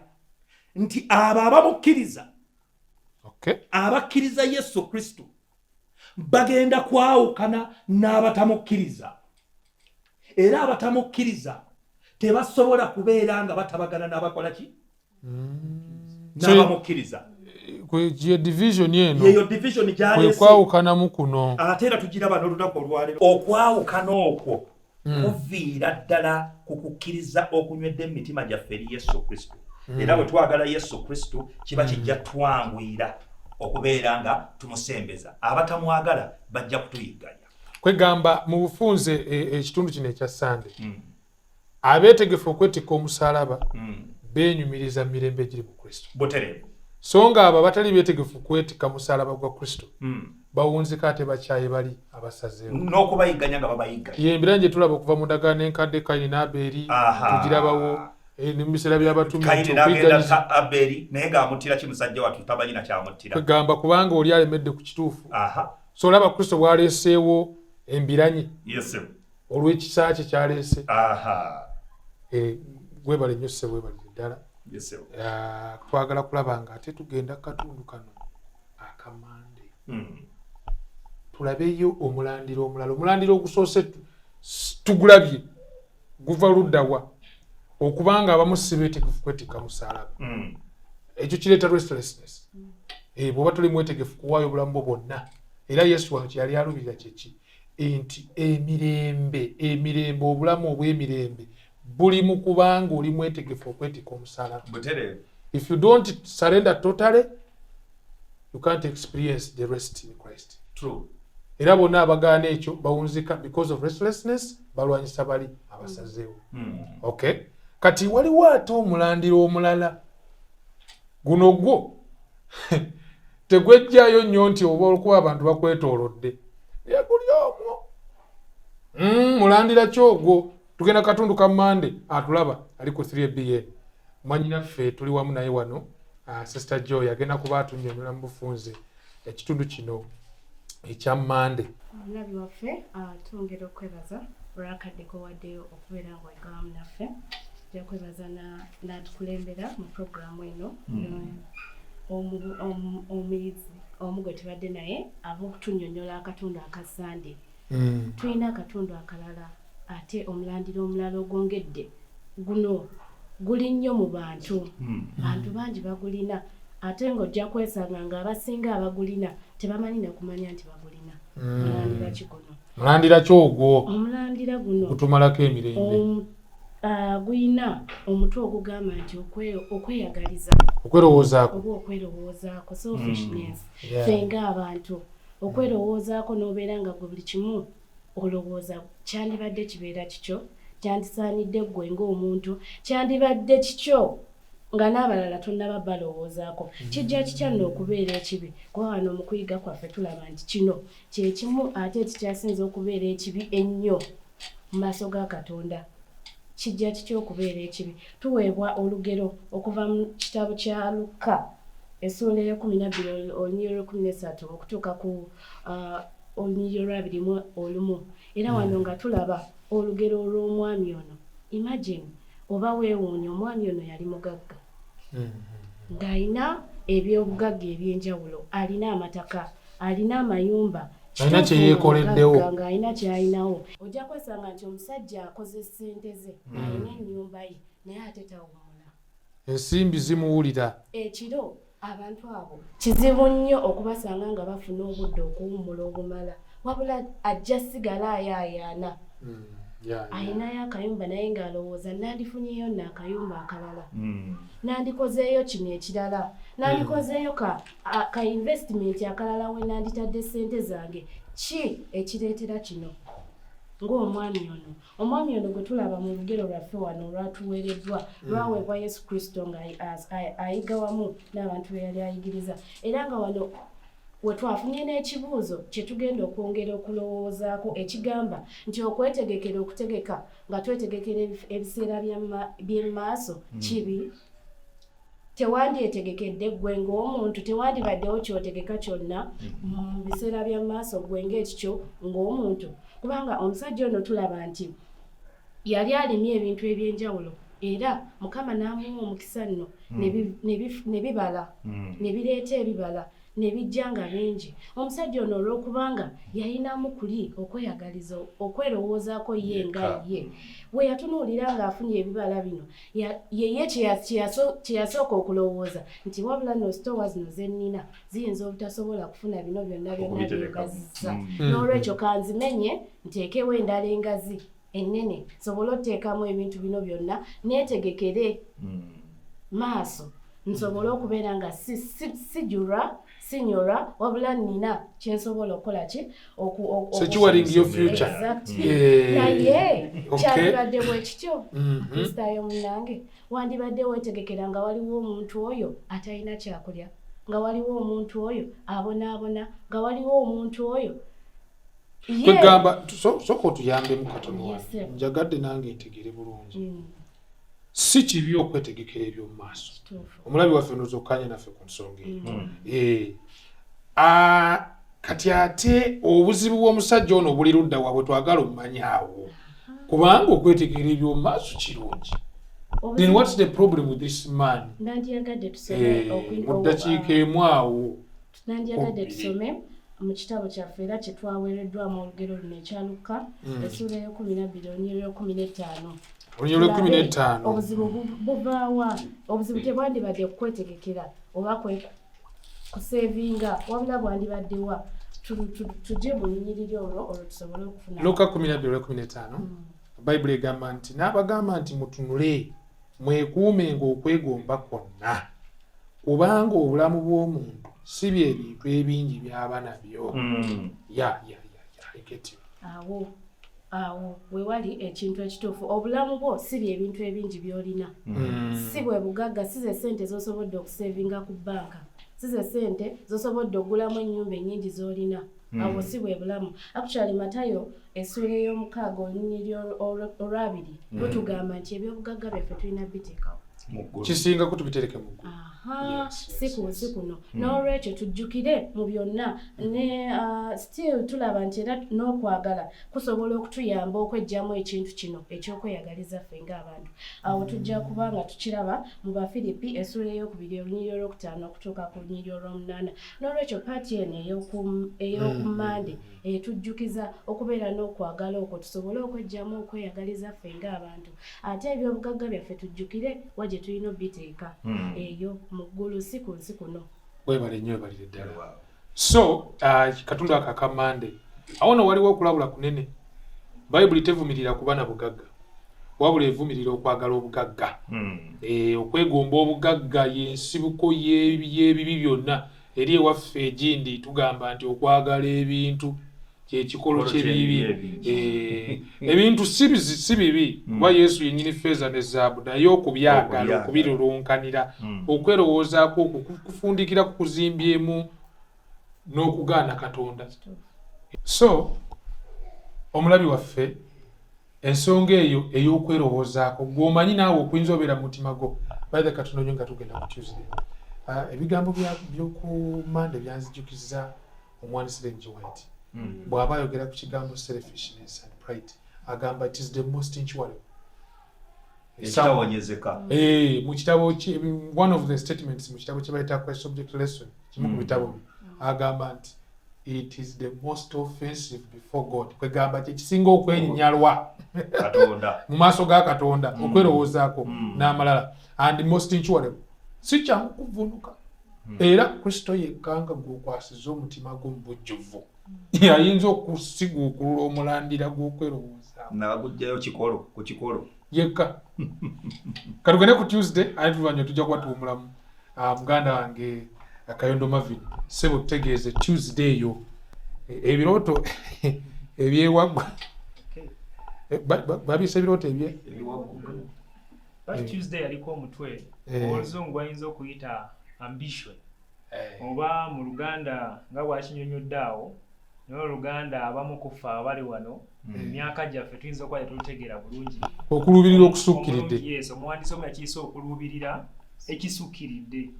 nti abo abamukkiriza abakkiriza Yesu Kristo bagenda kwawukana n'abatamukkiriza era abatamukkiriza tebasobola kubeera nga batabagana n'abakola ki n'abamukkiriza. Kwe division yeno yeyo division gyaleese kwawukanamu kuno ate era tugiraba n'olunaku olwaleero okwawukana okwo kuviira ddala ku kukkiriza okunywedde emitima gyaffe eri Yesu Kristo era bwe twagala Yesu Kristo kiba kijja twanguyira okubeera nga tumusembeza abatamwagala bajja kutuyigganya. Kwegamba mu bufunze ekitundu kino ekya Sande abeetegefu okwetikka omusalaba beenyumiriza mirembe giri mu Kristo butereevu so nga abo abatali beetegefu kwetikka musalaba gwa Kristo bawunzika ate bakyaye bali abasazeewo n'okubayigganya nga babayigganya yembira gye tulaba okuva mu ndagaano enkadde Kayini n'Abeeri tugirabawo ne mu biseera by'abatumi Kayini n'agenda Abeeri naye ng'amuttira kimusajja wattu tamanyi na kyamuttira kwegamba kubanga oli alemedde ku kituufu so olaba Kristo bw'aleeseewo embiranye olw'ekisa kye kyaleese webale nnyo ssebo webale ddala twagala kulaba nga ate tugenda katundu kano akamande tulabeyo omulandiro omulala omulandiro ogusoose tugulabye guva luddawa okubanga abamu si beetegefu kwetikka musalaba ekyo kireeta restlessness bw'oba tuli mwetegefu kuwaayo obulamu bwo bwonna era Yesu wano kye yali alubirira kyeki nti emirembe obulamu obw'emirembe buli mu kubanga oli mwetegefu okwetikka omusalaba. If you don't surrender totally you can't experience the rest in Christ. True. Era bonna abagaana ekyo bawunzika because of restlessness balwanyisa bali abasazeewo. Okay. Kati waliwo ate omulandiro omulala guno gwo tegwejjaayo nnyo nti oba olkuba abantu bakwetoolodde yaguli omwo mulandira kyogwo tugenda katundu ka Mande atulaba ali ku 3BN mwanyinaffe tuli wamu naye wano Sister Joy agenda kuba atunnyonnyola mu bufunze ekitundu kino ekya Mande. Omulabi waffe twongera okwebaza olwakaddeko waddeyo okubeera ng'oyigawamu naffe tujja kwebaza n'atukulembera mu puroguramu eno omuyizi omu gwe tubadde naye ab'okutunnyonnyola akatundu aka Sande. Tulina akatundu akalala ate omulandiro omulala ogwongedde guno guli nnyo mu bantu bangi bagulina ate ng'ojja kwesanga nga abasinga abagulina tebamanyi na kumanya nti bagulina. Mulandira kikono mulandira kyogwo omulandira guno gutumalako emirembe guyina omutwe ogugamba nti okweyagaliza okwerowoozaako oba okwerowoozaako selfishness fenga abantu okwerowoozaako n'obeera nga gwe buli kimu olowooza kyandibadde kibeera kikyo kyandisaanidde ggwe ng'omuntu kyandibadde kikyo nga n'abalala tonnaba balowoozaako kijja kitya nno okubeera ekibi kuba wano mu kuyiga kwaffe tulaba nti kino kyekimu ate ekikyasinza okubeera ekibi ennyo mu maaso ga Katonda kijja kitya okubeera ekibi. Tuweebwa olugero okuva mu kitabo kya Luka essuula eya 12 olunyiriri 13 okutuuka ku olunyiriri olwabirimu olumu era wano nga tulaba olugero olw'omwami ono. Imagine oba weewuunya omwami ono yali mugagga ng'alina ebyobugagga ebyenjawulo, alina amataka, alina amayumba, alina kye yeekoleddewo, ng'alina ky'alinawo. Ojja kwesanga nti omusajja akoze ssente ze, alina ennyumba ye naye ate tawummula, ensimbi zimuwulira. Ekiro abantu abo kizibu nnyo okubasanga nga bafuna obudde okuwummula obumala, wabula ajja sigala ayaayaana. Ayinayo akayumba naye ng'alowooza nandifunyeyo nno akayumba akalala, nandikozeeyo kino ekirala, nandikozeeyo ka investment akalala we nanditadde ssente zange. Ki ekireetera kino? Ng'omwami ono, omwami ono gwe tulaba mu lugero lwaffe wano olwatuweereddwa lwaweebwa Yesu Kristo ng'ayiga wamu n'abantu be yali ayigiriza, era nga wano we twafunye n'ekibuuzo kye tugenda okwongera okulowoozaako ekigamba nti okwetegekera okutegeka nga twetegekera ebiseera by'emaaso kibi. Tewandyetegekedde gwe ng'omuntu, tewandibaddewo kyotegeka kyonna mu biseera bya maaso gwe ng'ekikyo ng'omuntu, kubanga omusajja ono tulaba nti yali alimye ebintu ebyenjawulo era Mukama n'amuwa omukisa nno ne bibala, ne bireeta ebibala ne bijja nga bingi. Omusajja ono olw'okubanga yalinamu kuli okweyagaliza, okwerowoozaako ye nga ye, we yatunuulira ng'afunye ebibala bino ye kye yasooka okulowooza nti wabula no sitowa zino ze nnina ziyinza obutasobola kufuna bino byonna byengazizza, n'olwekyo kanzimenye nteekewo endala engazi ennene nsobole oteekamu ebintu bino byonna neetegekere maaso, nsobole okubeera nga sijura sinyora wabula nina kyensobola okukola ki securing your future. Naye kyalibadde bwekityo kristayo munange, wandibadde weetegekera nga waliwo omuntu oyo atalina kyakulya, nga waliwo omuntu oyo abonaabona, nga waliwo omuntu oyo kwegamba sooka otuyambemu katono wange, njagadde nange ntegere bulungi. Si kibi okwetegekera eby'omu maaso. Omulabi waffe nozokkanya naffe ku nsonga eyo. Kati ate obuzibu bw'omusajja ono buli ludda waabwe twagala omumanyaawo, kubanga okwetegekera eby'omu maaso kirungi. Then what's the problem with this man? Nandiyagadde tusome mu ddakiika emu awo. Nandiyagadde tusome mu kitabo kyaffe era kye twaweereddwamu olugero luno ekya Luka essuula y'e12 olunyiriri lw'e15. Obuzibu buvaawa? Obuzibu tebwandibadde kukwetegekera oba kuseevinga, wabula bwandibaddewa. Tujje mu lunyiriri olwo tusobole okufuna. Luka 12:15 Bayibuli egamba nti n'abagamba nti mutunule mwekuumenga okwegomba kwonna, kubanga obulamu bw'omuntu si bye bintu ebingi by'aba nabyo. Awo we wali ekintu ekituufu. Obulamu bwo si bye bintu ebingi by'olina, si bwe bugagga, si ze ssente z'osobodde okuseevinga ku bbanka, si ze ssente z'osobodde okugulamu ennyumba ennyingi z'olina. Awo si bwe bulamu. Actually Matayo essuula ey'omukaaga olunyiriri olwabiri lutugamba nti ebyobugagga byaffe tulina biteekawo, kisinga kutubitereke mu ggulu. si kuno. N'olwekyo tujjukire mu byonna ne still tulaba nti era n'okwagala kusobola okutuyamba okweggyamu ekintu kino ekyokweyagaliza ffe ng'abantu. Awo tujja kuba nga tukiraba mu Bafiripi essuula ey'okubiri olunyiriri olwokutaano okutuuka ku lunyiriri olw'omunaana. N'olwekyo paati eno ey'okumande etujjukiza okubeera n'okwagala okwo tusobole okweggyamu okweyagaliza ffe ng'abantu. Ate ebyobugagga byaffe tujjukire wa gye tulina obiteeka eyo mu ggulu, si ku nsi kuno. Webale nnyo, webalire ddala. So katundu ako akamande awo no waliwo okulabula kunene. Bayibuli tevumirira kuba na bugagga, wabula evumirira okwagala obugagga. Okwegomba obugagga y'ensibuko y'ebibi byonna. Eri ewaffe egindi tugamba nti okwagala ebintu kyekikolo ky'ebibi. Ebintu si bibi, kuba Yesu yennyini ffeeza ne zaabu, naye okubyagala, okubirulunkanira, okwerowoozaako kufundikira ku kuzimbyemu n'okugaana Katonda. So omulabi waffe ensonga eyo ey'okwerowoozaako gw'omanyi naawe okuyinza obeera mu mutima gwo. Baitha Katonda nnyo nga tugenda ku Tuesday. Ebigambo by'oku Mande byanzijjukiza omwanisire White. bw'aba ayogera ku kigambo selfishness and pride agamba it is the most incurable. Ekitawonyezeka. Mu kitabo one of the statements mu kitabo kye bayita Christ Subject Lesson kimu ku bitabo agamba nti it is the most offensive before God. Kwegamba kisinga okwenyalwa Katonda mu maaso ga Katonda okwerowoozaako n'amalala and most incurable. Si kyangu kuvunuka. Era Kristo yekkanga gw'okwasiza omutima gwo mu bujjuvu. Ayinza okusiguukulula omulandira gw'okwerowoozaako. n'agujjayo ku kikolo. Yekka. Katugende ku Tuesday oluvannyuma tujja kuba tuwumulamu muganda wange Kayondo Marvin sebo tutegeeze Tuesday yo ebirooto ebyewaggwa babisa ebirooto Tuesday aliko omutwe oluzungu ayinza okuyita ambition oba mu Luganda nga bwakinyonyodde awo naye Oluganda abamu kufa abali wano emyaka gyaffe tuyinza okuba tetutegeera bulungi okuluubirira okusukkiridde. Yes, omuwandiisi omu yakiisa okuluubirira ekisukkiridde.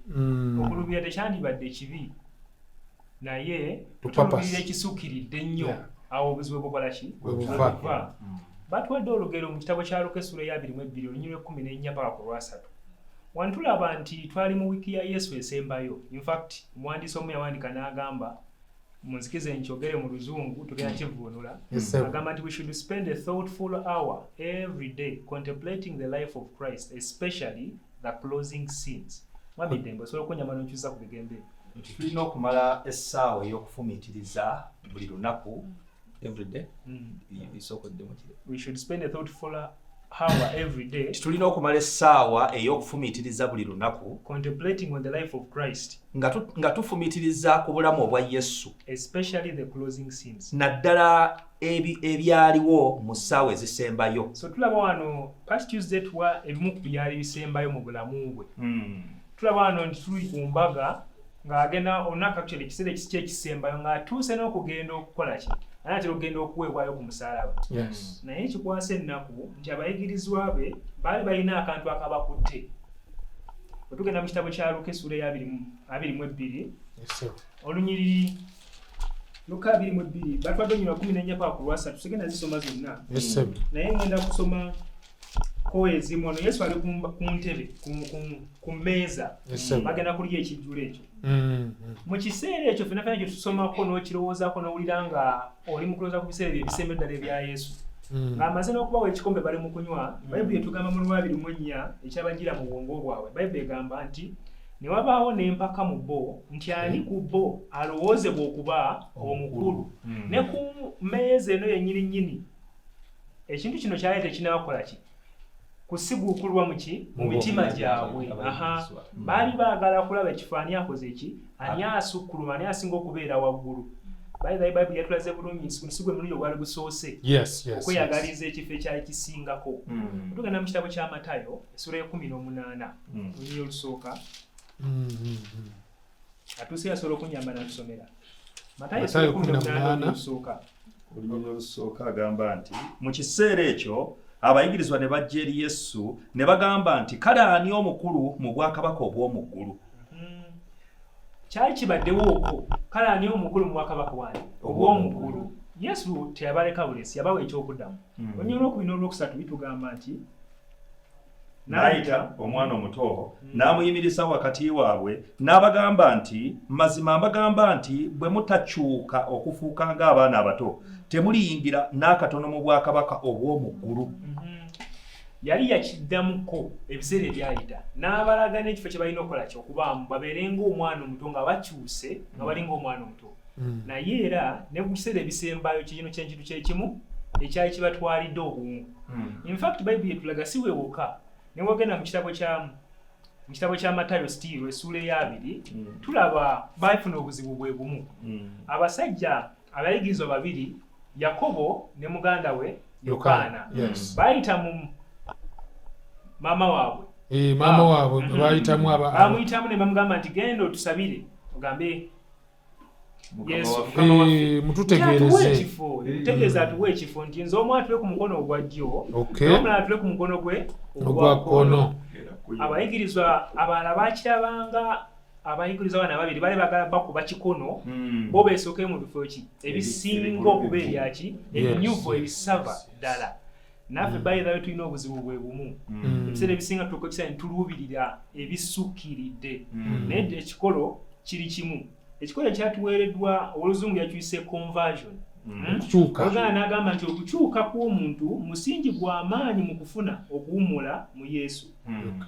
Okuluubirira tekyandibadde kibi naye tutuluubirira ekisukkiridde ennyo awo obuzibu bukola ki buva. Batuwadde olugero mu kitabo kya Luka essula ya 22 olunyiriri 14 paka ku lwasatu. Wano tulaba nti twali mu wiiki ya Yesu esembayo. In fact omuwandiisi omu yawandika n'agamba munzikize nkyogere mu luzungu tugenda kivuunula agamba nti we should spend a thoughtful hour every day contemplating the life of Christ, especially the closing scenes. Mwabidde osobola okunyama n'okyusa ku bigembe. Tulina okumala essaawa ey'okufumiitiriza buli lunaku everyday. We should spend a thoughtful hour every day tulina okumala essaawa ey'okufumiitiriza buli lunaku contemplating on the life of Christ, nga tufumiitiriza ku bulamu obwa Yesu, especially the closing scenes. naddala ebyaliwo mu ssaawa ezisembayo. So tulaba wano past Tuesday tuwa ebimu ku byali bisembayo mu bulamu bwe. Tulaba wano nti tuli ku mbaga ng'agenda olunaku actually ekiseera ekiki ekisembayo ng'atuuse n'okugenda okukola ki ate ogenda okuweebwayo ku musaalaba. Naye ekikwasa ennaku nti abayigirizwa be baali balina akantu akabakutte. Bwe tugenda mu kitabo kya Luka essula ya 22 olunyiriri Luka 22 batwadde olunyiriri 14 paka ku lwasatu sigenda zisoma zonna. Naye ngenda kusoma ko ezimu. Ono Yesu ali ku ntebe ku mmeeza bagenda kulya ekijjulo ekyo. Mu kiseera ekyo ffenna ffenna kye tusomako n'okirowoozaako n'owulira nga oli mu kulowooza ku biseera ebyo ebisemba eddala ebya Yesu ng'amaze n'okubawa ekikombe bali mu kunywa. Bayibuli etugamba mu 2:4 ekyabagira mu bwongo bwabwe. Bayibuli egamba nti ne wabaawo n'empaka mu bo nti ani ku bo alowoozebwa okuba omukulu. Ne ku mmeeza eno yennyini ekintu kino kyali tekinaakola ki kusiguukulwa mu mitima gyabwe. Baali baagala kulaba ekifaani akoze ki ani asukkuluma ani asinga okubeera waggulu. Bayibuli yatulaze bulungi nsigwe mulungi ogwali gusoose okweyagaliza ekifo ekyali kisingako. Tugenda mu kitabo kya Matayo essula 18 olunyiriri olusooka atuuse yasobola okunyamba n'atusomera Matayo 18 olusooka. Olunyiriri olusooka agamba nti mu kiseera ekyo abayigirizwa ne bajja eri Yesu ne bagamba nti kale ani omukulu mu bwakabaka obw'omu ggulu? Kyali kibaddewo okwo kale ani omukulu mu bwakabaka bwani obw'omu ggulu. Yesu teyabaleka bulesi yabawa ekyokuddamu. Olunyiriri olwokubiri n'olwokusatu bitugamba nti n'ayita omwana omuto n'amuyimiriza wakati waabwe n'abagamba nti mazima mbagamba nti bwe mutakyuka okufuuka ng'abaana abato temuliyingira n'akatono mu bwakabaka obw'omu ggulu. Yali yakiddamuko ebiseera ebyayita n'abalaga n'ekifo kye balina okukola kyokubaamu babeere ng'omwana omuto nga bakyuse nga bali ng'omwana omuto. Naye era ne mu kiseera ebisembayo kino ky'ekintu kyekimu ekyali kibatwalidde obungu. In fact Bayibuli etulaga si wewoka ne wagenda mu kitabo kya Matayo still essula ya 2 tulaba baafuna obuzibu bwe bumu. Abasajja abayigirizwa babiri Yakobo ne muganda we Yokaana bayita mu mama waabwe. Mama waabwe bayitamu bamuyitamu ne bamugamba nti genda otusabire ogambe Yesu mututegeereze ekifo. Tegeeza atuwe ekifo nti nze omu atule ku mukono ogwa ddyo n'omulala atule ku mukono gwe ogwa kkono. Abayigirizwa abalala baakirabanga abayigiriza bana babiri bali bagala bakuba kikono bo beesooke mu bifo ki ebisinga okuba ebyaki ebinyuvu ebisava ddala naffe bayirayo tulina obuzibu bwe bumu ebiseera ebisinga tukokisa ntuluubirira ebisukkiridde naye ekikolo kiri kimu ekikolo ekyatuweereddwa oluzungu yakyuse conversion Oluganda n'agamba nti okukyuka kw'omuntu musingi gwa maanyi mu kufuna okuwummula mu Yesu.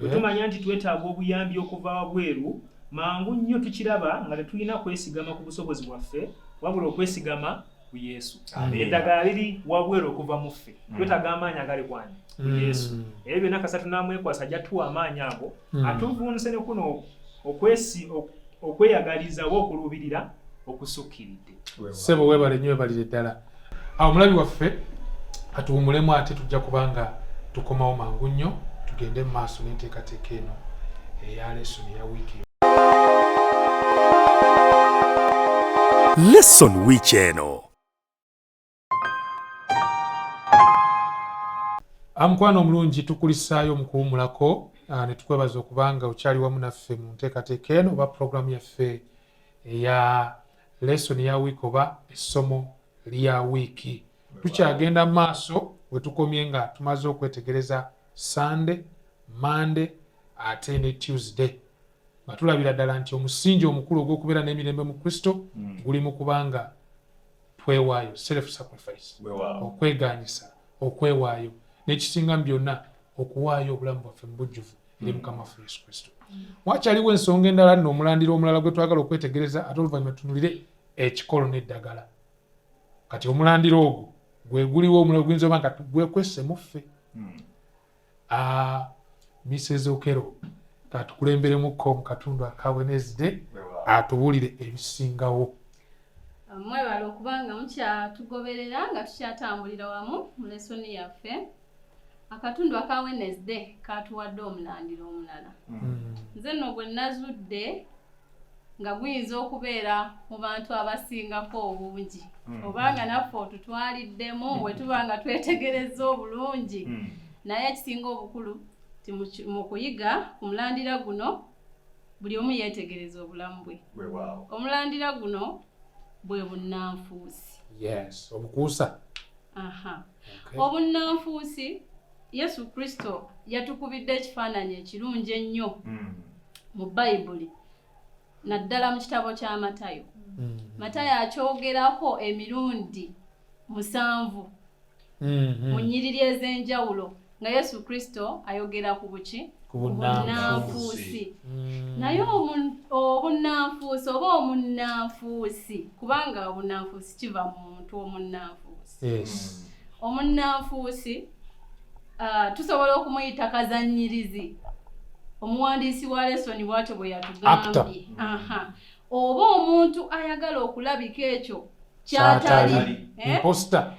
Bwe tumanya nti twetaaga obuyambi okuva wabweru, mangu nnyo tukiraba nga tetulina kwesigama ku busobozi bwaffe, wabula okwesigama ku Yesu. Eddagala liri wabweru okuva mu ffe. Twetaaga amaanyi agali kwani ku Yesu. Era byonna kasatu n'amwekwasa ajja tuwa amaanyi ago, atuvuunise ne kuno okweyagaliza oba okuluubirira okusukkiridde. Sebo webale nnyo webalire ddala. Awo mulabi waffe atuwumulemu ate tujja kubanga tukomawo mangu nnyo tugende mu maaso n'enteekateeka eno eya lesoni ya wiiki. Lesson Week eno. Amukwano omulungi tukulisaayo mu kuwumulako ne tukwebaza okubanga okyali wamu naffe mu nteekateeka eno oba puroguramu yaffe eya lesson ya week oba essomo lya wiiki. Tukyagenda mu maaso we tukomye nga tumaze okwetegereza Sunday, Monday ate ne Tuesday. Nga tulabira ddala nti omusingi omukulu ogw'okubeera n'emirembe mu Kristo guli mu kubanga twewaayo, self-sacrifice, okweganyisa, okwewaayo, n'ekisinga mu byonna okuwaayo obulamu bwaffe mu bujjuvu eri Mukama waffe Yesu Kristo. Wakyaliwo ensonga endala nno omulandiro omulala gwe twagala okwetegereza ate oluvannyuma tunulire ekikolo n'eddagala. Kati omulandiro ogwo gwe guliwo omulala guyinza oba nga gwekwesse mu ffe. Mrs. Okero katukulemberemukko mu katundu aka Wednesday atubuulire ebisingawo. Mwebale okubanga mukyatugoberera nga tukyatambulira wamu mu lesoni yaffe. Akatundu aka Wednesday katuwadde omulandiro omulala. Nze nno bwe nazudde nga guyinza okubeera mu bantu abasingako obungi. Obanga naffe otutwaliddemu bwe tuba nga twetegereza obulungi. Naye ekisinga obukulu mu kuyiga ku mulandira guno buli omu yeetegereza obulamu bwe. Omulandira guno bwe bunnanfuusi. Yes, obukuusa. Obunnanfuusi Yesu Kristo yatukubidde ekifaananyi ekirungi ennyo mu Bayibuli naddala mu kitabo kya Matayo. Matayo akyogerako emirundi 7 mu nnyiriri ez'enjawulo nga Yesu Kristo ayogera ku buki? Ku bunnanfuusi. Naye obunnanfuusi oba omunnanfuusi, kubanga obunnanfuusi kiva mu muntu omunnanfuusi. Omunnanfuusi tusobola okumuyita kazannyirizi. Omuwandiisi wa lesoni bw'atyo bwe yatugambye. Oba omuntu ayagala okulabika ekyo kyatali. Imposter.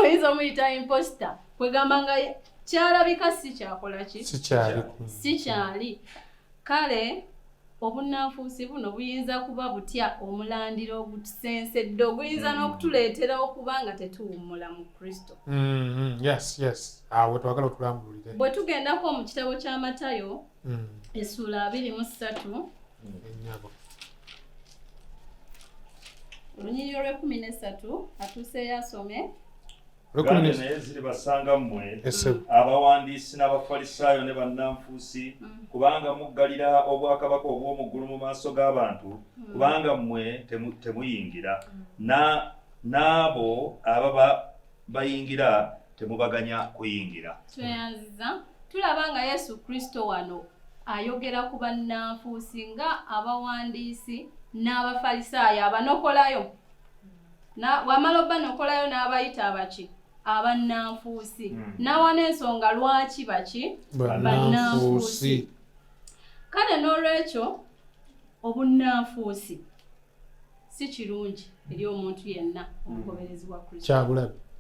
Oyinza omuyita imposter. Kwegamba nga kyalabika si kyakola ki? Si kyali. Kale obunnanfuusi buno buyinza kuba butya omulandiro ogutusensedde oguyinza n'okutuleetera okuba nga tetuwummula mu Kristo. Yes. Awo twagala otulambulire. Bwe tugendako mu kitabo kya Matayo essuula 23 olunyiriri olw'13 atuuseeyo asome. Gande naye ziribasanga mmwe abawandiisi n'abafalisaayo ne bannanfuusi kubanga muggalira obwakabaka obw'omu ggulu mu maaso g'abantu kubanga mmwe temuyingira n'abo ababa bayingira temubaganya kuyingira. Tweyanziza tulaba nga Yesu Kristo wano ayogera ku bannanfuusi nga abawandiisi n'abafalisaayo abanokolayo. Wamala obbanokolayo n'abayita abaki? Abannanfuusi. Nawana ensonga lwaki baki? Bannanfuusi. Kale n'olwekyo obunnanfuusi si kirungi eri omuntu yenna omugoberezi wa Kristo.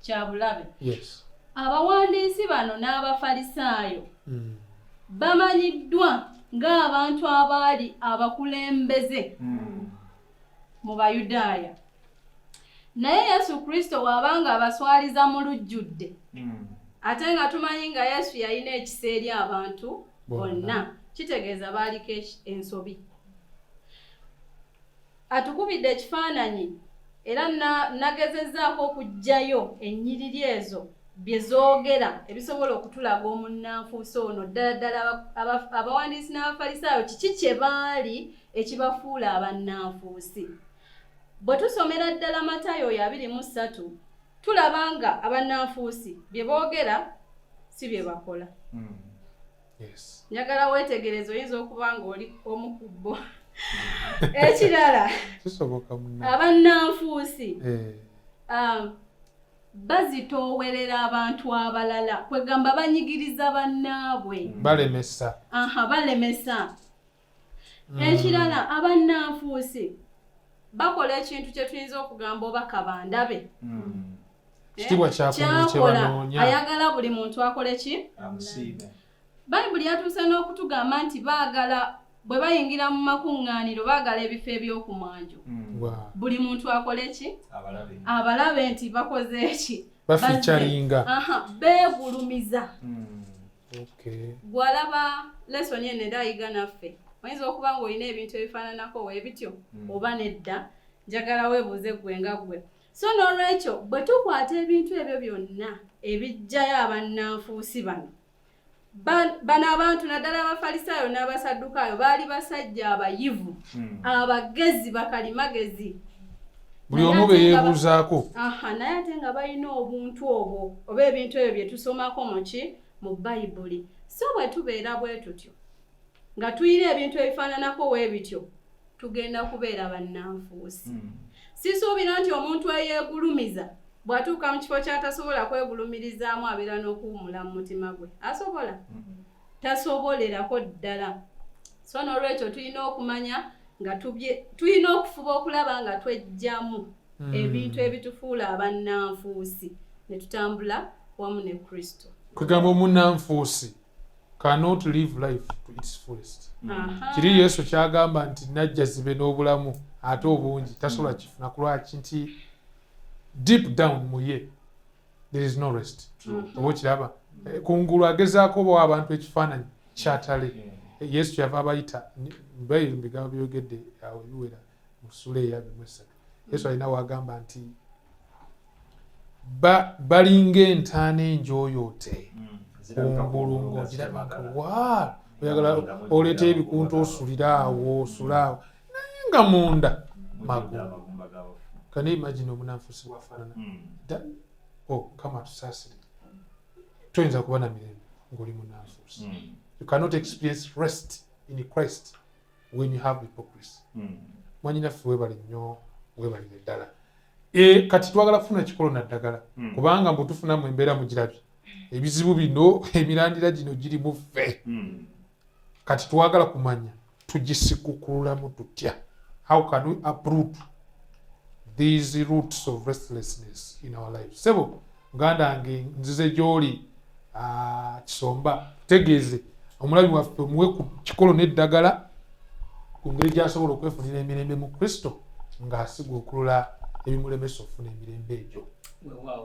Kyabulabe. Yes. Abawandiisi bano n'abafalisaayo bamanyiddwa ng'abantu abaali abakulembeze mu Bayudaaya. Naye Yesu Kristo wabanga abaswaliza mu lujjudde ate nga tumanyi nga Yesu yalina ekisa eri abantu bonna kitegeeza baaliko ensobi. Atukubidde ekifaananyi era nagezezzaako okuggyayo ennyiriri ezo bye zoogera ebisobola okutulaga omunnanfuusi ono ddala abawandiisi n'abafalisaayo kiki kye baali ekibafuula abannanfuusi. Bwe tusomera ddala Matayo 23 tulaba nga abannanfuusi bye boogera si bye bakola. Yes. Njagala weetegereze oyinza okuba ng'oli omu ku bo. Ekirala Kisoboka munna. Abannanfuusi bazitoowerera abantu abalala kwegamba banyigiriza bannaabwe. Balemesa. Balemesa. Ekirala abannanfuusi bakola ekintu kye tuyinza okugamba oba kabandabe. Kitibwa kyakola ayagala buli muntu akole ki? Amusiime. Bayibuli yatuuse n'okutugamba nti baagala bwe bayingira mu makuŋŋaaniro baagala ebifo eby'okumwanjo. Buli muntu akole ki? Abalabe nti bakoze eki? Bafeaturinga. Beegulumiza. Gwalaba lesoni eno era ayiga naffe. Oyinza okuba ng'olina ebintu ebifaananako weebityo oba nedda, njagala weebuuze ggwe nga ggwe. So n'olwekyo bwe tukwata ebintu ebyo byonna ebijjayo abannanfuusi bano abantu naddala abafalisaayo n'abasaddukaayo baali basajja abayivu, abagezi, bakalimagezi. Buli omu be yeebuuzaako. Naye ate nga balina obuntu obwo oba ebintu ebyo bye tusomako mu Bayibuli. So bwe tubeera bwe tutyo nga tuyina ebintu ebifaananako weebityo tugenda kubeera bannanfuusi. Sisuubira nti omuntu eyeegulumiza bw'atuuka mu kifo ky'atasobola kwegulumirizaamu abeera n'okuwummula mu mutima gwe. Asobola? Tasobolerako ddala. So n'olwekyo tulina okumanya nga tulina okufuba okulaba nga tweggyamu ebintu ebitufuula abannanfuusi ne tutambula wamu ne Kristo. Kwegamba omunnanfuusi cannot live life to its fullest. Kiri Yesu kyagamba nti najja zibe n'obulamu ate obungi tasobola kifuna kulwaki nti deep down mu ye there is no rest. Oba kiraba kungulu agezaako obawa abantu ekifaananyi kyatale. Yesu kyava abayita mbigambo byogedde awo ebiwera mu ssula eya 23. Yesu alina wagamba nti balinga entaana enjooyoote kungulu ng'ogiraba nti oyagala oleeta ebikunta osulira awo osulaawo naye nga munda magumba. Can you imagine omunnanfuusi bw'afaanana? Kama tusaasire toyinza kuba na mirembe ng'oli munnanfuusi. You cannot experience rest in Christ when you have hypocrisy. Mwanyi naffe weebale nnyo, weebalire ddala. Kati twagala kufuna kikolo na ddagala kubanga mbu tufunamu embeera mugirabye. Ebizibu bino emirandira gino giri mu ffe. Kati twagala kumanya tugisikukululamu tutya. How can we uproot these roots of restlessness in our lives? Sebo muganda wange nzize gy'oli Kisomba tegeeze omulabi waffe muwe ku kikolo n'eddagala ku ngeri gy'asobola okwefunira emirembe mu Kristo ng'asiga okulula ebimulemesa okufuna emirembe egyo.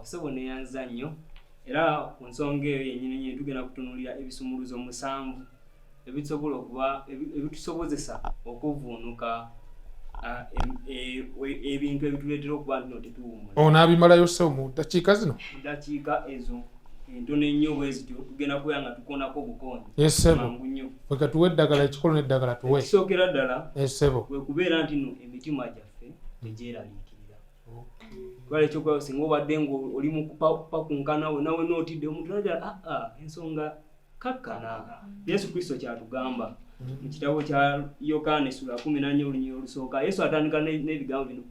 Sebo neyanza nnyo era ku nsonga eyo yennyini tugenda kutunuulira ebisumuluzo 7 ebisobola okuba ebitusobozesa okuvuunuka ebintu ebituleetera okuba nti tetuwummula. Onaabimalayo Sebo mu ddakiika zino? Mu ddakiika ezo entono ennyo bwe zityo tugenda kubeera nga tukonako bukonyi. Yes Sebo. Weka tuwe eddagala ekikolo n'eddagala tuwe. Ekisookera ddala Sebo kwe kubeera nti no emitima gyaffe tegyeraliikirira. Twala ekyokuba singa obadde ng'oli mu kupakunkana we nawe n'otidde omuntu nagira ensonga kakkana. Yesu Kristo kyatugamba mu kitabo kya Yokaana essula 14 olunyiriri olusooka. Yesu atandika n'ebigambo bino,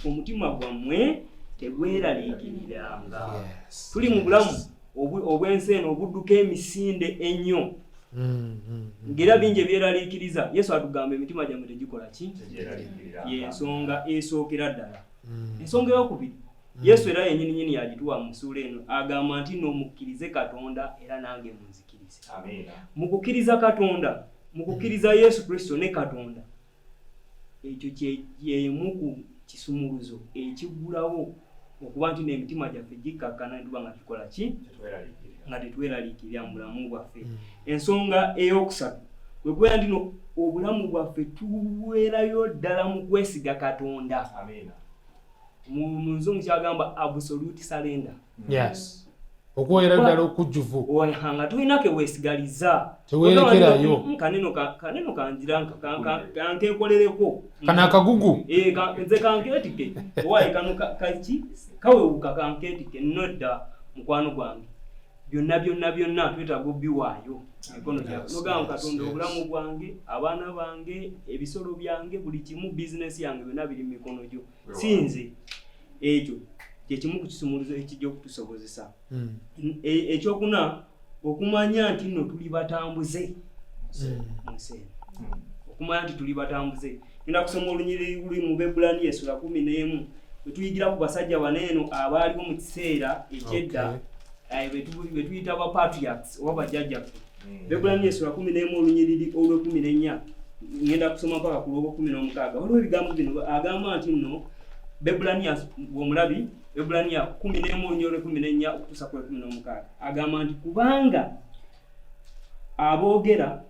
omutima gwammwe tegweraliikiriranga. Tuli mu bulamu obw'ensi eno obudduka emisinde ennyo. Ng'era bingi ebyeraliikiriza. Yesu atugamba emitima gyammwe tegikola ki? Y'ensonga esookera ddala. Ensonga eyokubiri, Yesu era yennyini yagituwa mu ssuula eno agamba nti mukkirize Katonda era nange munzikirize. Mu kukkiriza Katonda, mu kukkiriza Yesu Kristo ne Katonda, ekyo kyemu ku kisumuluzo ekiggulawo okuba nti n'emitima gyaffe gikkakkana tuba nga tukola ki? Nga tetweraliikirira mu bulamu bwaffe. Ensonga eyokusatu, Gwe kubeera ntino obulamu bwaffe tuweerayo ddala mu kwesiga Katonda. Amina. Mu nzungu kyagamba absolute surrender. Yes. Okuweera ddala okujjuvu. Nga tulina ke weesigaliza. Teweerekerayo. Kaneno kanjira kankekolereko. Kana akagugu. Nze kankeetike. Owaye kano kaki kawewuka kankeetike nodda mukwano gwange. Byonna twetaaga obbiwaayo. Mikono gyaffe. Nogamba Katonda obulamu bwange, abaana bange, ebisolo byange, buli kimu bizinesi yange byonna biri mu mikono gyo. Sinze ekyo kyekimu ku kisumuluzo ekijja okutusobozesa. Ekyokuna okumanya nti nno tuli batambuze mu nsi. Okumanya nti tuli batambuze. Ngenda kusoma olunyiriri luli mu Bebulaniya essula 11 bwe tuyigira ku basajja baneeno abaaliwo mu kiseera ekyedda be tuyita ba patriarchs oba bajjajjaffe. Bebulaniya essula 11 olunyiriri olw'e14 ngenda kusoma mpaka ku lw'oku16. Waliwo ebigambo bino agamba nti nno Bebulaniya bw'omulabi Bebulaniya 11 olunyiriri olw'e14 okutuusa ku lw'e16 agamba nti kubanga aboogera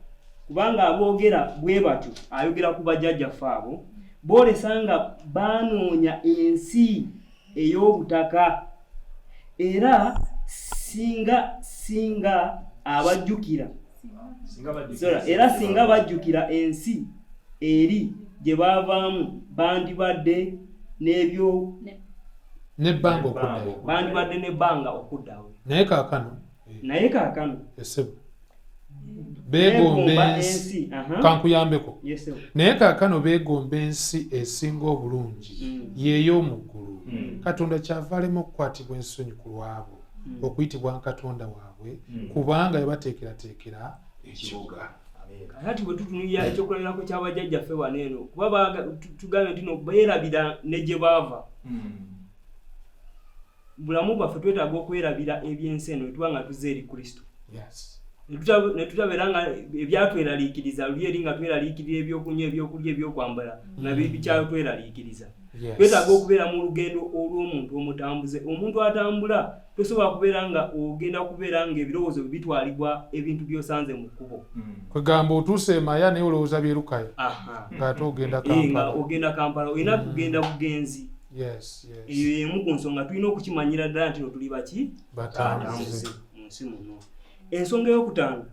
bwe batyo ayogera ku bajjajjaffe abo boolesanga baanoonya ensi ey'obutaka era singa abajjukira singa bajjukira ensi eri gye baavaamu bandibadde n'ebbanga okuddawo. Naye kaakano beegomba ensi kankuyambeko. Naye kaakano beegomba ensi esinga obulungi yeeyo mu ggulu. Katonda kyava alema okukwatibwa ensonyi ku lwabo okuyitibwa Katonda waabwe kubanga yabateekerateekera ekibuga. Kati bwe tutunulira ekyokulerako ky'abajjajjaffe waneeno kuba tugambe nti no beerabira ne gye baava. Bulamu bwaffe twetaaga okwerabira ebyensi eno etuba nga tuzze eri Kristo. Ne tutabeera nga ebyatweraliikiriza luli eri nga tweraliikirira ebyokunywa ebyokulya ebyokwambala nga bikyatweraliikiriza. Twetaaga okubeera mu lugendo olw'omuntu omutambuze. Omuntu atambula tosobola kubeera nga ogenda kubeera nga ebirowoozo bitwalibwa ebintu by'osanze mu kkubo. Kwegamba otuuse e Maya naye olowooza byerukayo ng'ate ogenda Kampala. Ogenda Kampala olina kugenda bugenzi. Eyo y'emu ku nsonga tulina okukimanyira ddala nti tuli baki batambuze mu nsi muno. Ensonga ey'okutaano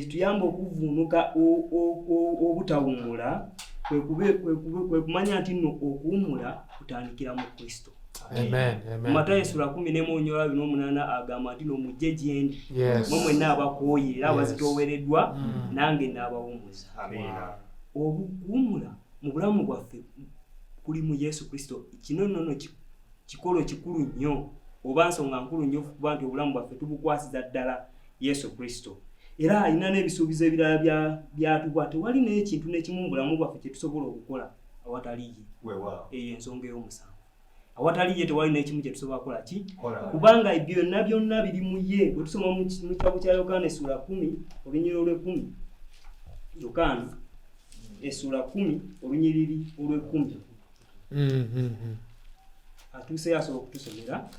tuyamba okuvvuunuka obutawummula kwe kumanya nti nno okuwummula kutandikira mu Kristo. Matayo essula 11:28 agamba nti no mujje gye ndi mmwe mwenna abakooye era abazitoowereddwa nange n'abawummuza. Okuwummula mu bulamu bwaffe kuli mu Yesu Kristo. Kino nno kikolo kikulu nnyo oba nsonga nkulu nnyo kuba nti obulamu bwaffe tubukwasiza ddala Yesu Kristo. Era alina n'ebisuubizo ebirala byatuwa. Tewali n'ekintu n'ekimu mu bulamu bwaffe kye tusobola okukola awatali ye. Eyo ensonga ey'omusanvu. Awatali ye tewali n'ekimu kye tusobola kukola ki? Kubanga byonna biri mu ye. Bwe tusoma mu kitabo kya Yokaana essula 10 olunyiriri olw'e10. Yokaana essula 10 olunyiriri olw'e10. Atuuse asobola okutusomera.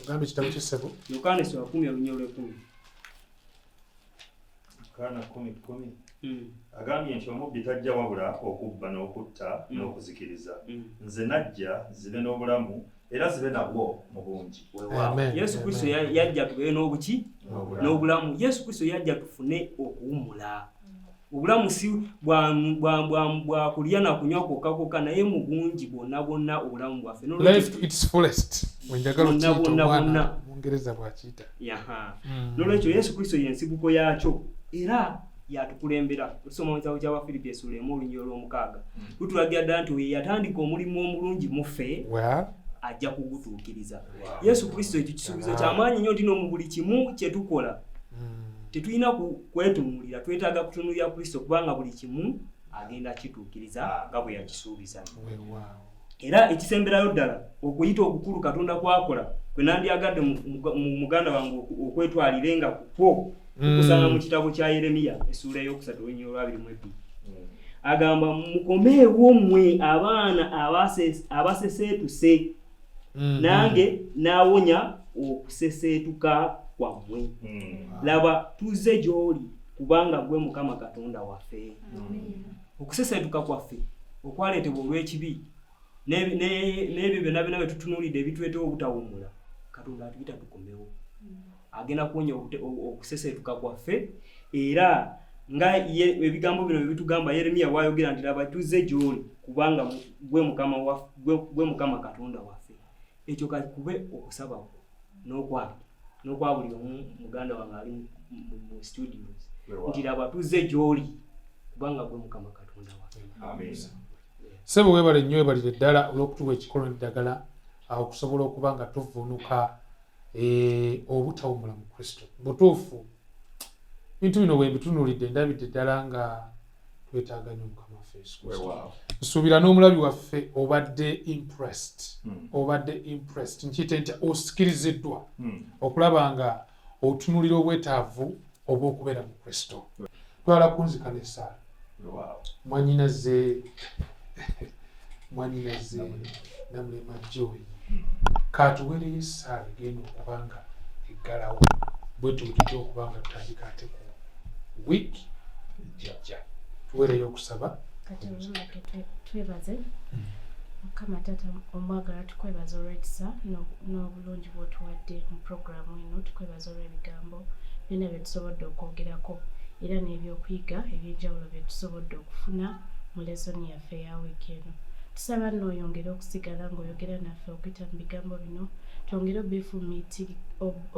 Ogamba ekitabo ky'essebo? Yokaana essula 10 olunyiriri olw'e10. Yokaana 10:10 agambye nti omubbi tajja wabula okubba n'okutta n'okuzikiriza. Nze najja zibe n'obulamu era zibe nabwo mu bungi. Yesu Kristo yajja tubeere n'obuki n'obulamu. Yesu Kristo yajja tufune okuwummula. Obulamu si bwa kulya na kunywa kwokka naye mu bungi bwonna obulamu bwaffe. Life its fullest. Mwenjagala okiyita omwana Mungereza bw'akiyita. N'olwekyo Yesu Kristo y'ensibuko yaakyo era yatukulembera. Tusoma mu kitabo ky'Abafiripi essula 1:6 tutulagira ddala nti oyo yatandika omulimu omulungi mu ffe ajja kugutuukiriza. Yesu Kristo ekyo kisuubizo ky'amaanyi nnyo nti mu buli kimu kye tukola tetulina kwetunuulira, twetaaga kutunuulira Kristo kubanga buli kimu agenda kituukiriza nga bwe yakisuubiza. Era ekisemberayo ddala okuyita okukulu Katonda kwakola kwe nandyagadde mu muganda wange okwetwalirenga kukwo kusanga mu kitabo kya Yeremiya essula ey'okusatu olunyiriri olw'abiri. Agamba mukomeewo mmwe abaana abaseseetuse nange n'awonya okuseseetuka kwammwe. Laba tuzze gy'oli kubanga gwe Mukama Katonda waffe. Okusesetuka kwaffe okwaleetebwa olw'ekibi n'ebyo byonna byonna bye tutunuulidde ebituleetera obutawummula, Katonda atuyita tukomewo. Agenda kuwonya okusesetuka kwaffe, era nga ebigambo bino bye bitugamba Yeremiya bw'ayogera nti laba tuzze gy'oli kubanga gwe Mukama Katonda waffe. Ekyo kube okusaba n'okwa buli omu muganda wange ali mu studios nti laba tuzze gy'oli kubanga gwe Mukama Katonda waffe. Amen. Sebo webale nnyo webalire ddala olw'okutuwa ekikono n'eddagala okusobola okuba nga tuvuunuka obutawummula mu Kristo. Butuufu bintu bino bwe bitunuulidde ndabidde ddala nga twetaaga nnyo Mukama waffe Yesu Kristo. Nsuubira n'omulabi waffe obadde impressed nkiyite nti osikiriziddwa okulaba nga otunuulira obwetaavu obw'okubeera mu Kristo. Twala kunzika n'essaala mwanyinaze Namulema Joy katuweereyo essaala egenda okuba nga eggalawo bwetyo tujja okuba nga tutandika ate ku wiiki ejja tuweereyo okusaba. Kati twebaze Mukama Taata omwagala, tukwebaza olw'ekisa n'obulungi bw'otuwadde mu puroguramu eno. Tukwebaza olw'ebigambo byonna bye tusobodde okwogerako era n'ebyokuyiga eby'enjawulo bye tusobodde okufuna mu lesoni yaffe eya wiiki eno. Tusaba n'oyongere okusigala ng'oyogera naffe okuyita mu bigambo bino, twongere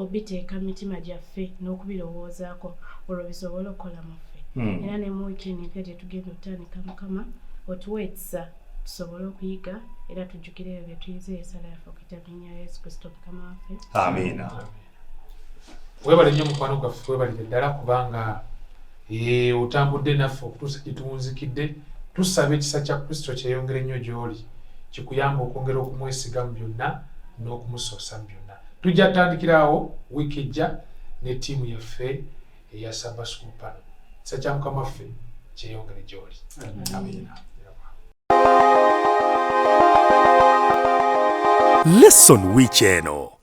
obiteeka mu mitima gyaffe n'okubirowoozaako olwo bisobole okukola mu ffe. Era ne mu wiiki eno empya gye tugenda otandika, Mukama otuwe ekisa tusobole okuyiga era tujjukire ebyo bye tuyize ensala yaffe okuyita mu linnya lya Yesu Kristo Mukama waffe. Amiina. Weebale nnyo mukwano gwaffe, weebalire ddala kubanga otambudde naffe okutuusa gye tuwunzikidde. Tusaba ekisa kya Kristo kyeyongere nnyo gy'oli, kikuyamba okwongera okumwesiga mu byonna n'okumusoosa mu byonna. Tujja tutandikirawo wiiki ejja ne ttiimu yaffe eya Sabbath School pano. Ekisa kya Mukama waffe kyeyongere gy'oli. Amiina. Lesson Week eno